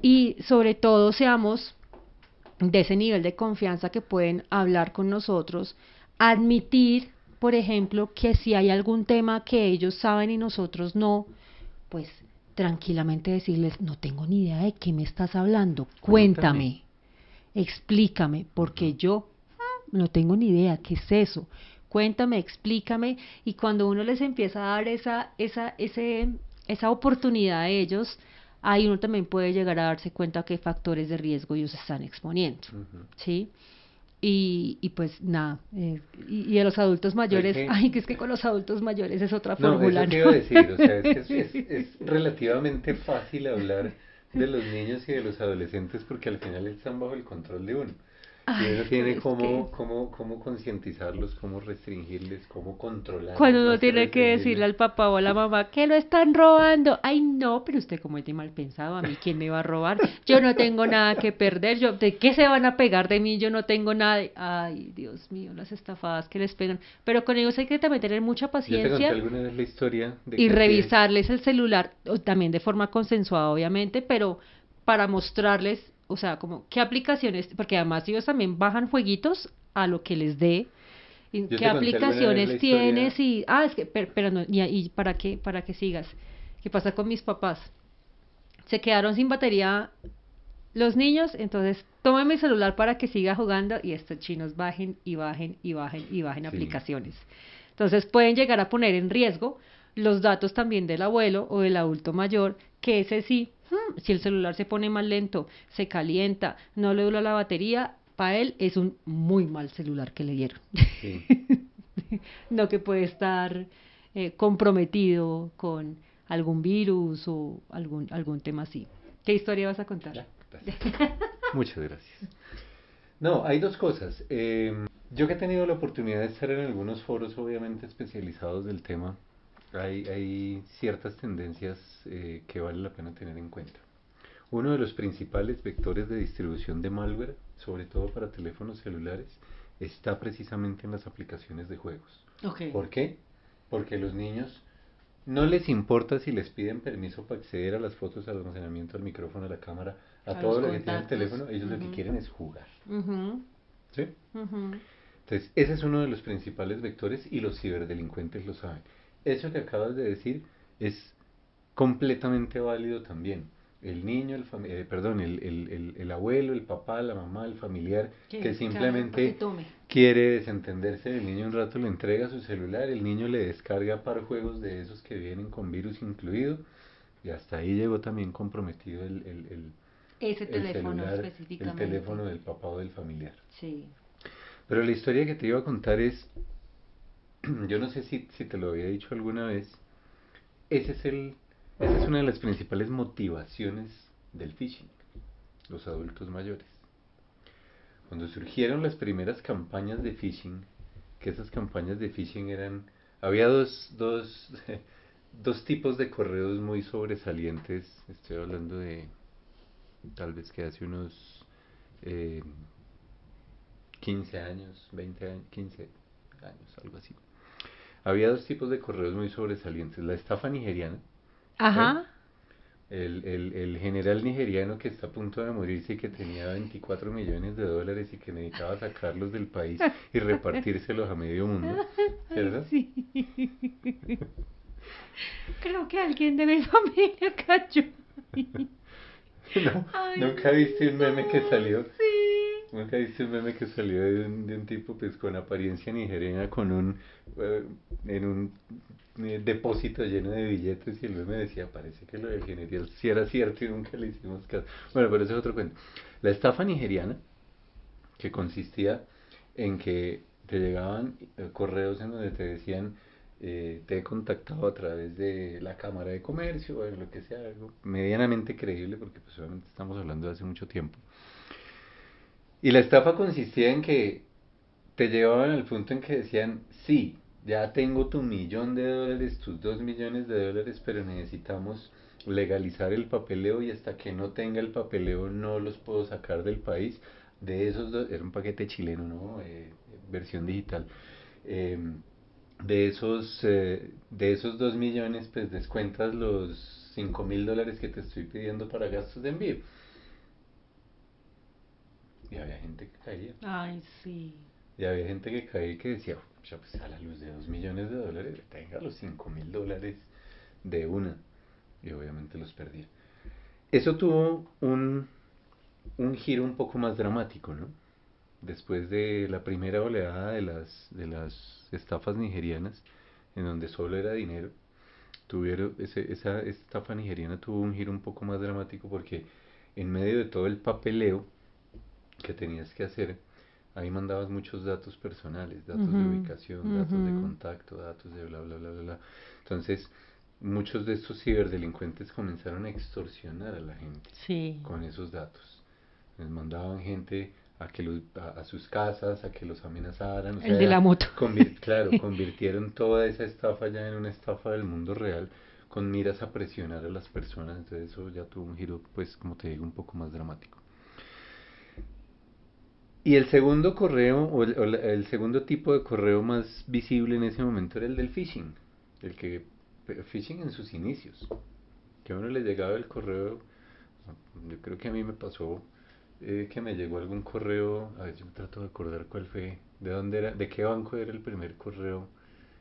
S1: y sobre todo seamos de ese nivel de confianza que pueden hablar con nosotros, admitir, por ejemplo, que si hay algún tema que ellos saben y nosotros no, pues tranquilamente decirles, no tengo ni idea de qué me estás hablando, cuéntame. Explícame, porque yo no tengo ni idea, ¿qué es eso? Cuéntame, explícame, y cuando uno les empieza a dar esa oportunidad a ellos, ahí uno también puede llegar a darse cuenta qué factores de riesgo ellos están exponiendo, ¿sí? Y pues nada, y a los adultos mayores, que es que con los adultos mayores es otra fórmula.
S2: Eso te iba a decir, o sea, es relativamente fácil hablar de los niños y de los adolescentes porque al final están bajo el control de uno. Y uno tiene cómo concientizarlos, cómo restringirles, cómo controlarlos.
S1: Cuando uno tiene que decirle al papá o a la mamá que lo están robando. Ay, no, pero usted como es de mal pensado, a mí quién me va a robar. Yo no tengo nada que perder. ¿De qué se van a pegar de mí? Yo no tengo nada. Ay, Dios mío, las estafadas que les pegan. Pero con ellos hay que también tener mucha paciencia.
S2: Yo te conté alguna vez la historia
S1: y revisarles el celular, también de forma consensuada, obviamente, pero para mostrarles, o sea, como qué aplicaciones, porque además ellos también bajan jueguitos a lo que les dé, qué aplicaciones tienes y es que pero no, y para que sigas. ¿Qué pasa con mis papás? Se quedaron sin batería los niños, entonces tomen mi celular para que siga jugando y estos chinos bajen
S2: Sí.
S1: aplicaciones. Entonces pueden llegar a poner en riesgo los datos también del abuelo o del adulto mayor, que ese sí, si el celular se pone más lento, se calienta, no le dura la batería, para él es un muy mal celular que le dieron.
S2: Sí.
S1: No que puede estar comprometido con algún virus o algún tema así. ¿Qué historia vas a contar?
S2: Ya, gracias. Muchas gracias. No, hay dos cosas. Yo que he tenido la oportunidad de estar en algunos foros obviamente especializados del tema, hay ciertas tendencias que vale la pena tener en cuenta. Uno de los principales vectores de distribución de malware, sobre todo para teléfonos celulares, está precisamente en las aplicaciones de juegos.
S1: Ok.
S2: ¿Por qué? Porque los niños no les importa si les piden permiso para acceder a las fotos, al almacenamiento, al micrófono, a la cámara, a
S1: A los
S2: todo lo que tiene el
S1: contactos.
S2: teléfono, ellos lo que
S1: Ujú,
S2: quieren es jugar.
S1: ujú,
S2: ¿Sí?
S1: ujú.
S2: Entonces, ese es uno de los principales vectores y los ciberdelincuentes lo saben. Eso que acabas de decir es completamente válido también. El niño, perdón, el abuelo, el papá, la mamá, el familiar,
S1: Que
S2: que
S1: descargue para que
S2: simplemente
S1: tome.
S2: quiere desentenderse del niño un rato, le entrega su celular, el niño le descarga par juegos de esos que vienen con virus incluido, y hasta ahí llegó también comprometido
S1: Ese
S2: el
S1: teléfono
S2: celular, el
S1: específicamente.
S2: teléfono del papá o del familiar.
S1: Sí.
S2: Pero la historia que te iba a contar es, yo no sé si te lo había dicho alguna vez, ese es esa es una de las principales motivaciones del phishing, los adultos mayores. Cuando surgieron las primeras campañas de phishing, que esas campañas de phishing eran, había dos tipos de correos muy sobresalientes, estoy hablando de tal vez que hace unos eh, 15 años, 20 años, 15 años, algo así. Había dos tipos de correos muy sobresalientes, la estafa nigeriana, ¿sí?
S1: Ajá.
S2: El general nigeriano que está a punto de morirse y que tenía 24 millones de dólares y que necesitaba sacarlos del país y repartírselos a medio mundo,
S1: Ay,
S2: ¿cierto?
S1: sí. Creo que alguien de mi familia cayó.
S2: No,
S1: Ay,
S2: nunca viste un meme que
S1: no,
S2: salió,
S1: sí.
S2: nunca viste un meme que salió de un tipo pues con apariencia nigeriana con eh, en un depósito lleno de billetes y el meme decía, parece que lo del general sí era cierto y nunca le hicimos caso. Bueno, pero ese es otro cuento. La estafa nigeriana que consistía en que te llegaban correos en donde te decían te he contactado a través de la Cámara de Comercio o de lo que sea, algo medianamente creíble porque pues obviamente estamos hablando de hace mucho tiempo. Y la estafa consistía en que te llevaban al punto en que decían, sí, ya tengo tu millón de dólares, tus 2 millones de dólares, pero necesitamos legalizar el papeleo y hasta que no tenga el papeleo no los puedo sacar del país. De esos dos, era un paquete chileno, ¿no? Versión digital. Eh, de esos 2 millones, pues descuentas los 5.000 dólares que te estoy pidiendo para gastos de envío. Y había gente que caía.
S1: Ay, sí.
S2: Y había gente que caía y que decía, ya pues a la luz de 2 millones de dólares, tenga los 5.000 dólares de una. Y obviamente los perdía. Eso tuvo un giro un poco más dramático, ¿no? Después de la primera oleada de las estafas nigerianas, en donde solo era dinero, esa estafa nigeriana tuvo un giro un poco más dramático porque en medio de todo el papeleo que tenías que hacer, ahí mandabas muchos datos personales, datos de
S1: Ujú,
S2: ubicación, datos de
S1: ujú.
S2: contacto, datos de bla, bla, bla, bla, bla. Entonces, muchos de estos ciberdelincuentes comenzaron a extorsionar a la gente
S1: Sí.
S2: con esos datos. Les mandaban gente a sus casas, a que los amenazaran, o
S1: El de la
S2: sea,
S1: moto.
S2: claro, convirtieron toda esa estafa ya en una estafa del mundo real con miras a presionar a las personas, entonces eso ya tuvo un giro, pues, como te digo, un poco más dramático. Y el segundo correo, el segundo tipo de correo más visible en ese momento era el del phishing. Phishing en sus inicios. Que a uno le llegaba el correo, yo creo que a mí me pasó que me llegó algún correo, a ver, yo trato de acordar cuál fue, de dónde era, de qué banco era el primer correo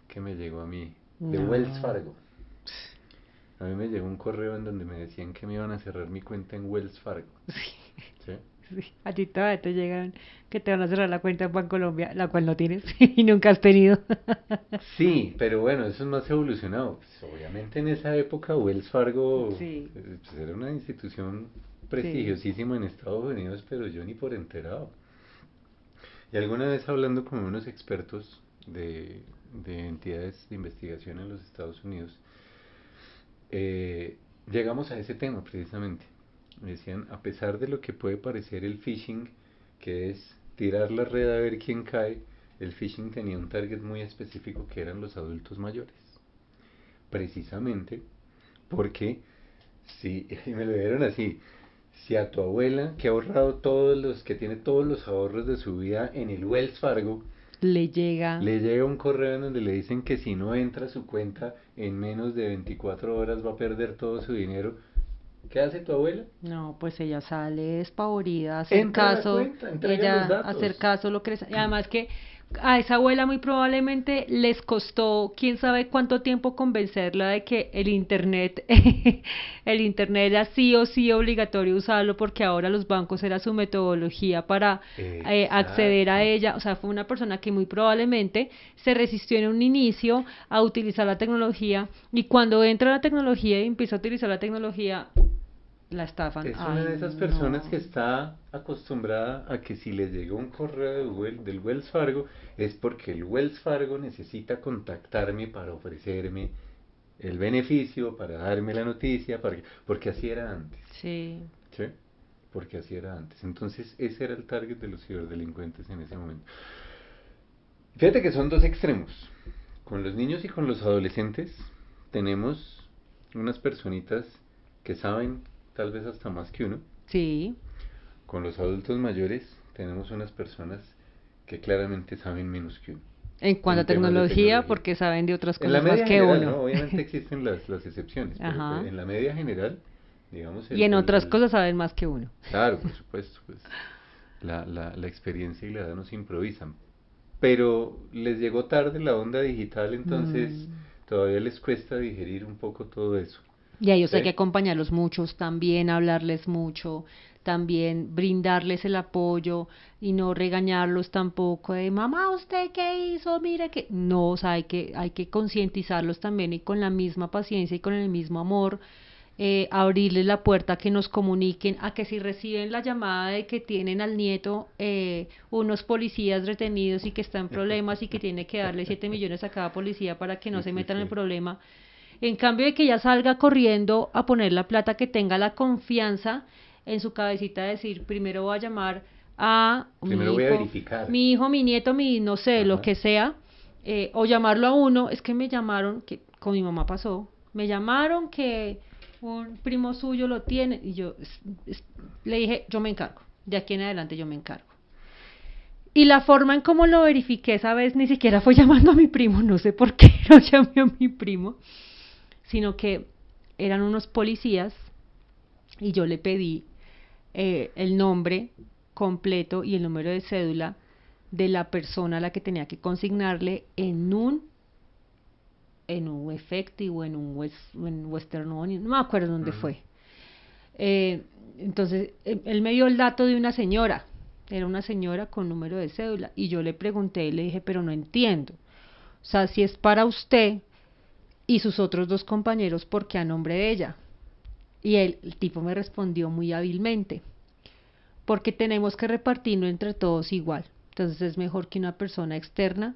S2: que me llegó a mí, de Wells
S1: No.
S2: Fargo. A mí me llegó un correo en donde me decían que me iban a cerrar mi cuenta en Wells Fargo.
S1: Sí,
S2: ¿Sí?
S1: Sí, a ti todavía te llegan que te van a cerrar la cuenta en Bancolombia, la cual no tienes y nunca has tenido.
S2: Sí, pero bueno, eso es más evolucionado. Pues, obviamente en esa época Wells Fargo
S1: Sí,
S2: pues, era una institución
S1: sí.
S2: prestigiosísima en Estados Unidos, pero yo ni por enterado. Y alguna vez hablando con unos expertos de entidades de investigación en los Estados Unidos, llegamos a ese tema precisamente. Me decían, a pesar de lo que puede parecer el phishing, que es tirar la red a ver quién cae, el phishing tenía un target muy específico que eran los adultos mayores. Precisamente porque, si, y me lo dieron así, si a tu abuela, que ha ahorrado todos los, que tiene todos los ahorros de su vida en el Wells Fargo,
S1: Le llega.
S2: le llega un correo en donde le dicen que si no entra a su cuenta en menos de 24 horas va a perder todo su dinero, ¿qué hace tu abuela?
S1: No, pues ella sale despavorida a hacer
S2: Entra a la
S1: caso,
S2: cuenta, entrega los
S1: ella a
S2: datos.
S1: hacer caso lo que y además que a esa abuela muy probablemente les costó quién sabe cuánto tiempo convencerla de que el internet el internet era sí o sí obligatorio usarlo porque ahora los bancos era su metodología para acceder a
S2: Exacto.
S1: ella, o sea, fue una persona que muy probablemente se resistió en un inicio a utilizar la tecnología y cuando entra la tecnología y empieza a utilizar la tecnología la estafan.
S2: Es una
S1: Ay,
S2: de esas personas que
S1: no.
S2: está acostumbrada a que si le llega un correo del Wells Fargo es porque el Wells Fargo necesita contactarme para ofrecerme el beneficio, para darme la noticia, porque así era antes.
S1: Sí.
S2: ¿Sí? Porque así era antes. Entonces ese era el target de los ciberdelincuentes en ese momento. Fíjate que son dos extremos. Con los niños y con los adolescentes tenemos unas personitas que saben tal vez hasta más que uno.
S1: Sí.
S2: Con los adultos mayores tenemos unas personas que claramente saben menos que uno
S1: En cuanto a
S2: en temas de
S1: tecnología,
S2: tecnología.
S1: porque saben de otras
S2: En la
S1: cosas más
S2: media
S1: que
S2: general,
S1: uno.
S2: ¿no? Obviamente existen las excepciones, pero
S1: Ajá.
S2: en la media general, digamos,
S1: Y en otras cosas saben más que uno.
S2: claro, por supuesto, pues la experiencia y la edad nos improvisan. Pero les llegó tarde la onda digital, entonces
S1: Mm.
S2: todavía les cuesta digerir un poco todo eso.
S1: Y a ellos hay que
S2: ¿Sí?
S1: acompañarlos muchos, también hablarles mucho, también brindarles el apoyo y no regañarlos tampoco de mamá, ¿usted qué hizo? Mire que no, o sea, hay que concientizarlos también y con la misma paciencia y con el mismo amor abrirles la puerta a que nos comuniquen, a que si reciben la llamada de que tienen al nieto unos policías retenidos y que está en problemas y que tiene que darle 7 millones a cada policía para que no
S2: Sí,
S1: se
S2: sí,
S1: metan en el
S2: sí.
S1: problema, en cambio de que ella salga corriendo a poner la plata, que tenga la confianza en su cabecita de decir, primero voy a llamar a
S2: Primero voy a verificar.
S1: mi hijo, mi nieto, mi no sé, lo
S2: Ajá.
S1: que sea, o llamarlo a uno, es que me llamaron, que con mi mamá pasó, me llamaron que un primo suyo lo tiene, y yo le dije, yo me encargo, de aquí en adelante yo me encargo. Y la forma en cómo lo verifiqué esa vez ni siquiera fue llamando a mi primo, no sé por qué no llamé a mi primo, sino que eran unos policías y yo le pedí el nombre completo y el número de cédula de la persona a la que tenía que consignarle en un efectivo, en Western Union, no me acuerdo dónde
S2: Ujú.
S1: fue. Entonces, él me dio el dato de una señora, era una señora con número de cédula, y yo le pregunté y le dije, pero no entiendo. O sea, si es para usted y sus otros dos compañeros, ¿por qué a nombre de ella? Y el tipo me respondió muy hábilmente, porque tenemos que repartirlo entre todos igual. Entonces es mejor que una persona externa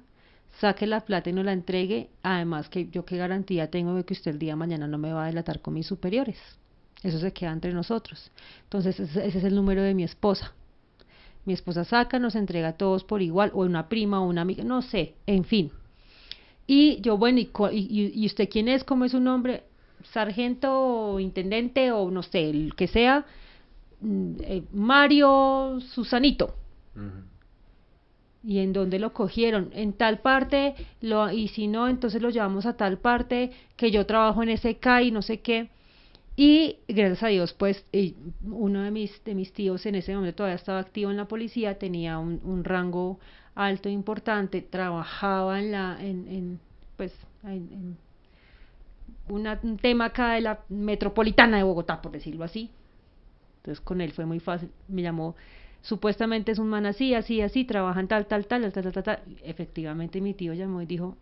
S1: saque la plata y nos la entregue. Además, que yo qué garantía tengo de que usted el día de mañana no me va a delatar con mis superiores. Eso se queda entre nosotros. Entonces ese es el número de mi esposa. Mi esposa saca, nos entrega a todos por igual, o una prima o una amiga, no sé, en fin. Y yo, bueno, ¿y usted quién es? ¿Cómo es su nombre? Sargento o intendente o no sé, el que sea, Mario Susanito.
S2: Ujú.
S1: ¿Y en dónde lo cogieron? En tal parte, y si no, entonces lo llevamos a tal parte, que yo trabajo en ese CAI, no sé qué. Y gracias a Dios, pues uno de mis tíos en ese momento todavía estaba activo en la policía, tenía un rango alto e importante, trabajaba pues, en un tema acá de la metropolitana de Bogotá, por decirlo así. Entonces con él fue muy fácil, me llamó supuestamente es un man así, así, así, trabajan tal, tal, tal, tal, tal, tal, tal. Efectivamente mi tío llamó y dijo,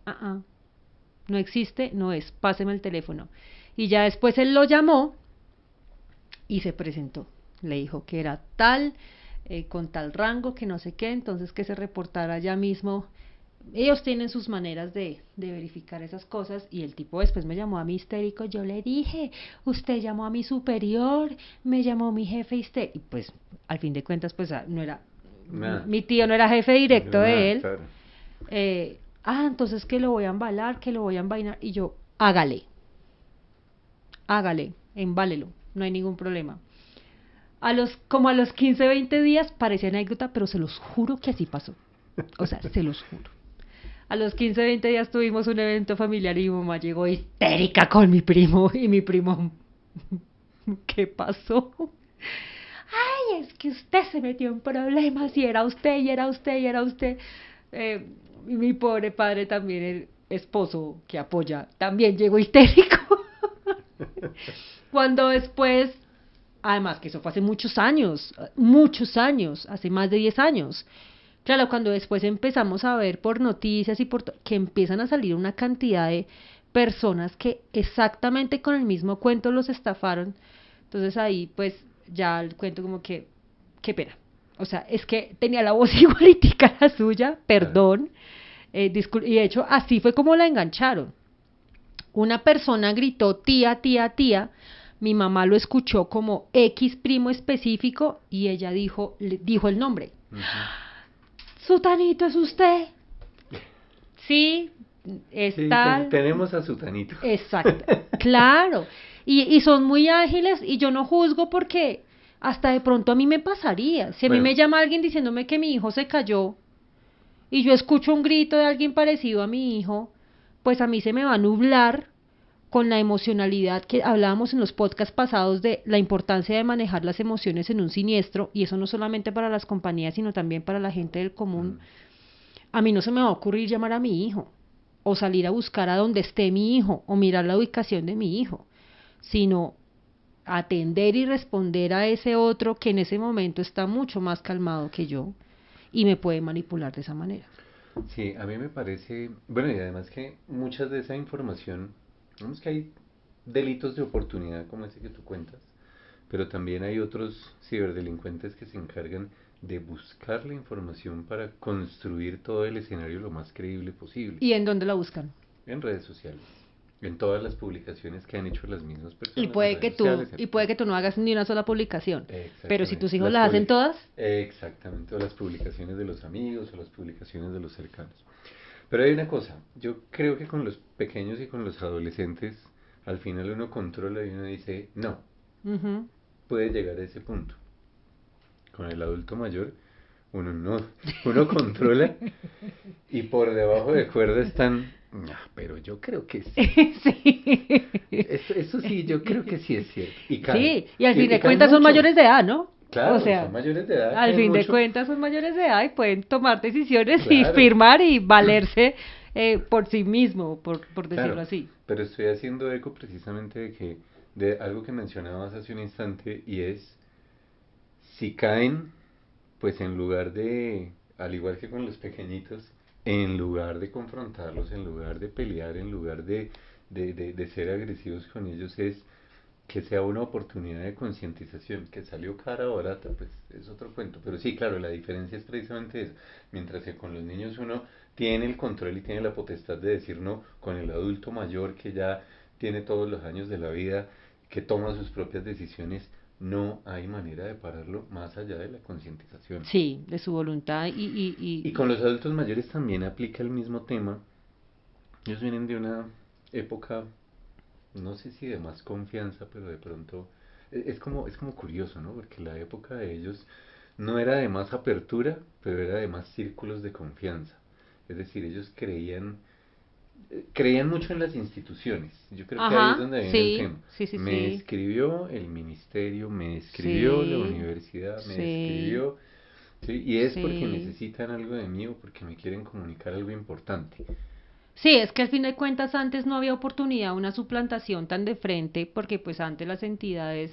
S1: no existe, no es, páseme el teléfono. Y ya después él lo llamó y se presentó. Le dijo que era tal, con tal rango, que no sé qué, entonces que se reportara ya mismo. Ellos tienen sus maneras de verificar esas cosas y el tipo después me llamó a mí histérico, yo le dije, usted llamó a mi superior, me llamó mi jefe histérico, y pues al fin de cuentas pues no era,
S2: Nada.
S1: mi tío no era jefe directo de
S2: Nada,
S1: él,
S2: claro.
S1: Entonces que lo voy a embalar, que lo voy a envainar, y yo, hágale, embálelo, no hay ningún problema. Como a los 15, 20 días, parecía anécdota, pero se los juro que así pasó. O sea, se los juro. A los 15, 20 días tuvimos un evento familiar y mi mamá llegó histérica con mi primo. Y mi primo, ¿qué pasó? Ay, es que usted se metió en problemas y era usted, y era usted, y era usted. Y mi pobre padre también, el esposo que apoya, también llegó histérico. Cuando después, además que eso fue hace muchos años, hace más de 10 años. Claro, cuando después empezamos a ver por noticias y que empiezan a salir una cantidad de personas que exactamente con el mismo cuento los estafaron, entonces ahí pues ya el cuento como que, qué pena. O sea, es que tenía la voz igualitica a la suya, perdón, y de hecho así fue como la engancharon. Una persona gritó tía, tía, tía, mi mamá lo escuchó como X primo específico y ella dijo el nombre.
S2: Ujú.
S1: Sutanito, ¿es usted? Sí,
S2: Sí,
S1: tal.
S2: tenemos a Sutanito.
S1: Exacto, claro. Y son muy ágiles y yo no juzgo porque hasta de pronto a mí me pasaría. Si a mí
S2: Bueno,
S1: me llama alguien diciéndome que mi hijo se cayó y yo escucho un grito de alguien parecido a mi hijo, pues a mí se me va a nublar con la emocionalidad que hablábamos en los podcasts pasados de la importancia de manejar las emociones en un siniestro, y eso no solamente para las compañías, sino también para la gente del común. A mí no se me va a ocurrir llamar a mi hijo, o salir a buscar a donde esté mi hijo, o mirar la ubicación de mi hijo, sino atender y responder a ese otro que en ese momento está mucho más calmado que yo y me puede manipular de esa manera.
S2: sí, a mí me parece, bueno, y además que muchas de esa información, vemos que hay delitos de oportunidad como ese que tú cuentas, pero también hay otros ciberdelincuentes que se encargan de buscar la información para construir todo el escenario lo más creíble posible
S1: ¿Y en dónde la buscan?
S2: en redes sociales, en todas las publicaciones que han hecho las mismas
S1: Y
S2: personas en
S1: puede
S2: redes
S1: que tú,
S2: sociales.
S1: y puede que tú no hagas ni una sola publicación. Pero si tus
S2: Exactamente,
S1: hijos las hacen todas,
S2: exactamente, o las publicaciones de los amigos o las publicaciones de los cercanos. Pero hay una cosa, yo creo que con los pequeños y con los adolescentes, al final uno controla y uno dice, no,
S1: uh-huh.
S2: puede llegar a ese punto. Con el adulto mayor, uno no, uno controla y por debajo de cuerda están, pero yo creo que sí.
S1: Sí.
S2: Eso sí, yo creo que sí es cierto. Y caen.
S1: Sí, y al fin de
S2: Caen
S1: cuentas son
S2: mucho.
S1: mayores de edad, ¿no? O
S2: Claro, son
S1: sea,
S2: mayores de edad,
S1: al
S2: caen
S1: fin de
S2: mucho.
S1: cuentas son mayores de edad y pueden tomar decisiones y
S2: Claro,
S1: firmar y valerse por sí mismo, por decirlo
S2: claro.
S1: así.
S2: Pero estoy haciendo eco precisamente de algo que mencionabas hace un instante y es, si caen, pues en lugar de, al igual que con los pequeñitos, en lugar de confrontarlos, en lugar de pelear, en lugar de ser agresivos con ellos, es que sea una oportunidad de concientización. Que salió cara o barata, pues es otro cuento. Pero sí, claro, la diferencia es precisamente eso. Mientras que con los niños uno tiene el control y tiene la potestad de decir no, con el adulto mayor que ya tiene todos los años de la vida, que toma sus propias decisiones, no hay manera de pararlo más allá de la concientización.
S1: Sí, de su voluntad
S2: Y con los adultos mayores también aplica el mismo tema. Ellos vienen de una época, no sé si de más confianza, pero de pronto es como curioso, ¿no? Porque la época de ellos no era de más apertura, pero era de más círculos de confianza. Es decir, ellos creían mucho en las instituciones. Yo creo que ahí es
S1: Ajá,
S2: donde viene el
S1: sí,
S2: tema.
S1: sí, sí,
S2: Me
S1: sí.
S2: escribió el ministerio, me escribió la
S1: Sí,
S2: universidad, me
S1: sí,
S2: escribió, ¿sí? Y es porque
S1: sí.
S2: necesitan algo de mí o porque me quieren comunicar algo importante.
S1: Sí, es que al fin de cuentas antes no había oportunidad, una suplantación tan de frente, porque pues antes las entidades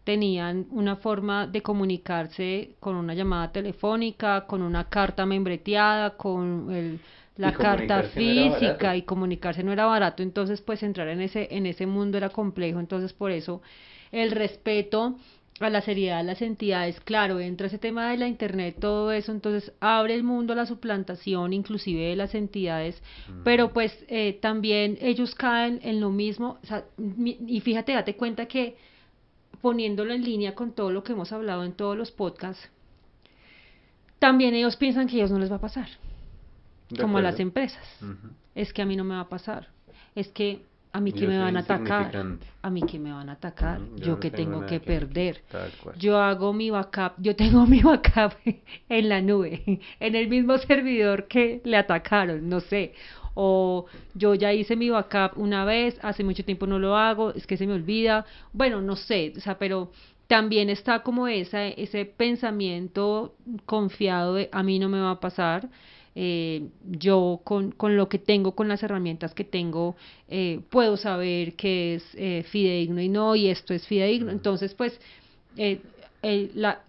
S1: tenían una forma de comunicarse con una llamada telefónica, con una carta membreteada, con la carta
S2: comunicarse no era
S1: física,
S2: barato.
S1: y comunicarse no era barato. Entonces pues entrar en ese mundo era complejo. Entonces por eso el respeto a la seriedad de las entidades, claro, entra ese tema de la internet, todo eso, entonces abre el mundo a la suplantación inclusive de las entidades, pero pues también ellos caen en lo mismo. O sea, y fíjate, date cuenta que poniéndolo en línea con todo lo que hemos hablado en todos los podcasts, también ellos piensan que a ellos no les va a pasar,
S2: De
S1: como a las
S2: acuerdo.
S1: empresas.
S2: Ujú.
S1: Es que a mí no me va a pasar, es que a mí que
S2: Yo
S1: me
S2: soy
S1: van a atacar,
S2: insignificante.
S1: a mí que me van a atacar,
S2: Yo
S1: yo
S2: no
S1: que
S2: tengo
S1: tengo
S2: nada
S1: que
S2: que ver.
S1: perder.
S2: Tal cual.
S1: Yo hago mi backup, yo tengo mi backup en la nube, en el mismo servidor que le atacaron, no sé. O yo ya hice mi backup una vez, hace mucho tiempo no lo hago, es que se me olvida. Bueno, no sé, o sea, pero también está como ese pensamiento confiado de a mí no me va a pasar. Yo con lo que tengo, con las herramientas que tengo, puedo saber que es fidedigno y no, y esto es fidedigno.
S2: Mm.
S1: Entonces, pues, eh,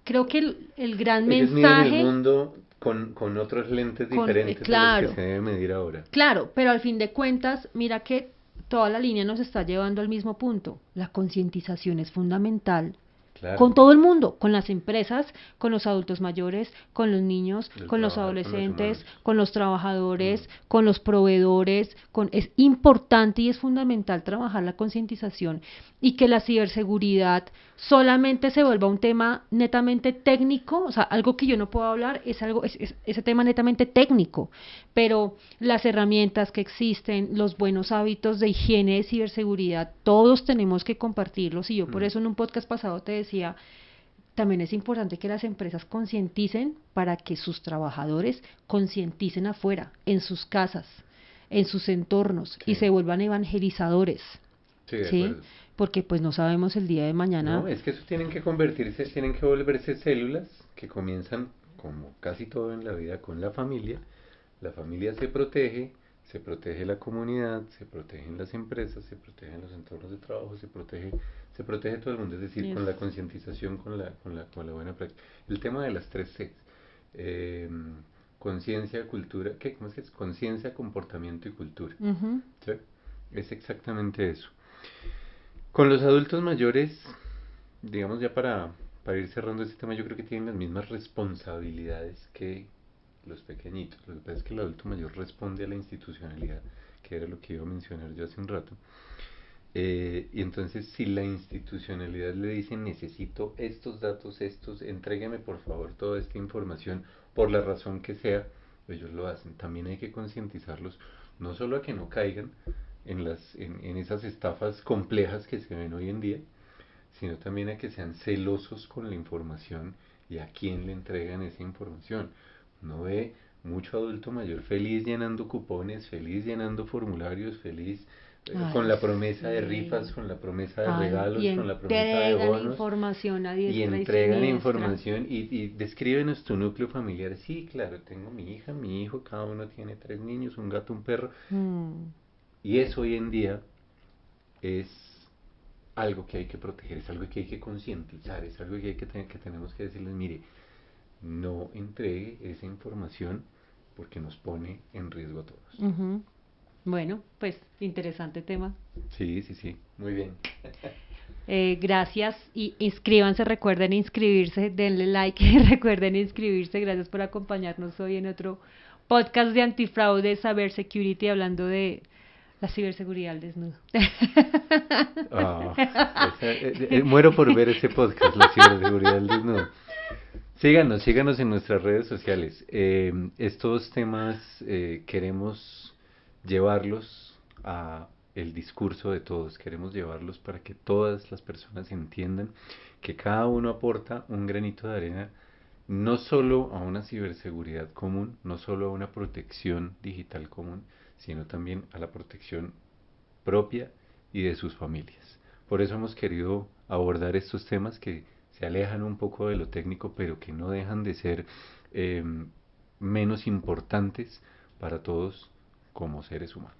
S1: creo que el gran
S2: Ellos miden el
S1: mensaje
S2: mundo con otros lentes
S1: con,
S2: diferentes a los que
S1: claro,
S2: se debe medir ahora.
S1: claro, pero al fin de cuentas, mira que toda la línea nos está llevando al mismo punto. La concientización es fundamental
S2: Claro.
S1: con todo el mundo, con las empresas, con los adultos mayores, con los niños,
S2: El
S1: con los
S2: trabajar con los
S1: adolescentes,
S2: humanos.
S1: con los trabajadores, con los proveedores, es importante y es fundamental trabajar la concientización, y que la ciberseguridad solamente se vuelva un tema netamente técnico. O sea, algo que yo no puedo hablar es ese tema netamente técnico, pero las herramientas que existen, los buenos hábitos de higiene de ciberseguridad, todos tenemos que compartirlos. Y yo por eso en un podcast pasado te decía, también es importante que las empresas concienticen para que sus trabajadores concienticen afuera, en sus casas, en sus entornos, y
S2: Sí,
S1: se vuelvan evangelizadores,
S2: sí, de
S1: ¿sí?
S2: acuerdo.
S1: Porque pues no sabemos el día de mañana.
S2: No, es que eso tienen que convertirse, tienen que volverse células que comienzan, como casi todo en la vida, con la familia. La familia se protege la comunidad, se protegen las empresas, se protegen los entornos de trabajo, se protege todo el mundo, es decir,
S1: Es,
S2: con la concientización, con la buena práctica. El tema de las tres Cs, eh, conciencia, cultura, ¿qué? ¿Cómo es que es? Conciencia, comportamiento y cultura.
S1: ujú.
S2: ¿Sí? Es exactamente eso. Con los adultos mayores, digamos ya para ir cerrando este tema, yo creo que tienen las mismas responsabilidades que los pequeñitos. Lo que pasa es que el adulto mayor responde a la institucionalidad, que era lo que iba a mencionar yo hace un rato. Y entonces si la institucionalidad le dice necesito estos datos, entrégueme por favor toda esta información, por la razón que sea, ellos lo hacen. También hay que concientizarlos, no solo a que no caigan en esas estafas complejas que se ven hoy en día, sino también a que sean celosos con la información y a quién le entregan esa información. No ve mucho adulto mayor feliz llenando cupones, feliz llenando formularios, feliz con
S1: Ay,
S2: la promesa de rifas,
S1: sí.
S2: con la promesa de
S1: Ay, y
S2: regalos, con la promesa de
S1: entregan
S2: bonos,
S1: información a
S2: y
S1: diestra y
S2: entregan
S1: siniestra.
S2: información y descríbenos tu núcleo familiar. Sí, claro, tengo mi hija, mi hijo, cada uno tiene 3 niños, un gato, un perro.
S1: Mm.
S2: Y eso hoy en día es algo que hay que proteger, es algo que hay que concientizar, es algo que, que tenemos que decirles, mire, no entregue esa información porque nos pone en riesgo a todos.
S1: Ujú. Bueno, pues interesante tema.
S2: Sí, sí, sí, muy bien.
S1: Gracias, y inscríbanse, recuerden inscribirse, denle like, recuerden inscribirse. Gracias por acompañarnos hoy en otro podcast de antifraude, Cyber Security, hablando de la ciberseguridad al desnudo.
S2: Ah, muero por ver ese podcast, la ciberseguridad del desnudo. Síganos en nuestras redes sociales. Estos temas queremos llevarlos a el discurso de todos, queremos llevarlos para que todas las personas entiendan que cada uno aporta un granito de arena, no solo a una ciberseguridad común, no solo a una protección digital común, sino también a la protección propia y de sus familias. Por eso hemos querido abordar estos temas que se alejan un poco de lo técnico, pero que no dejan de ser eh, menos importantes para todos como seres humanos.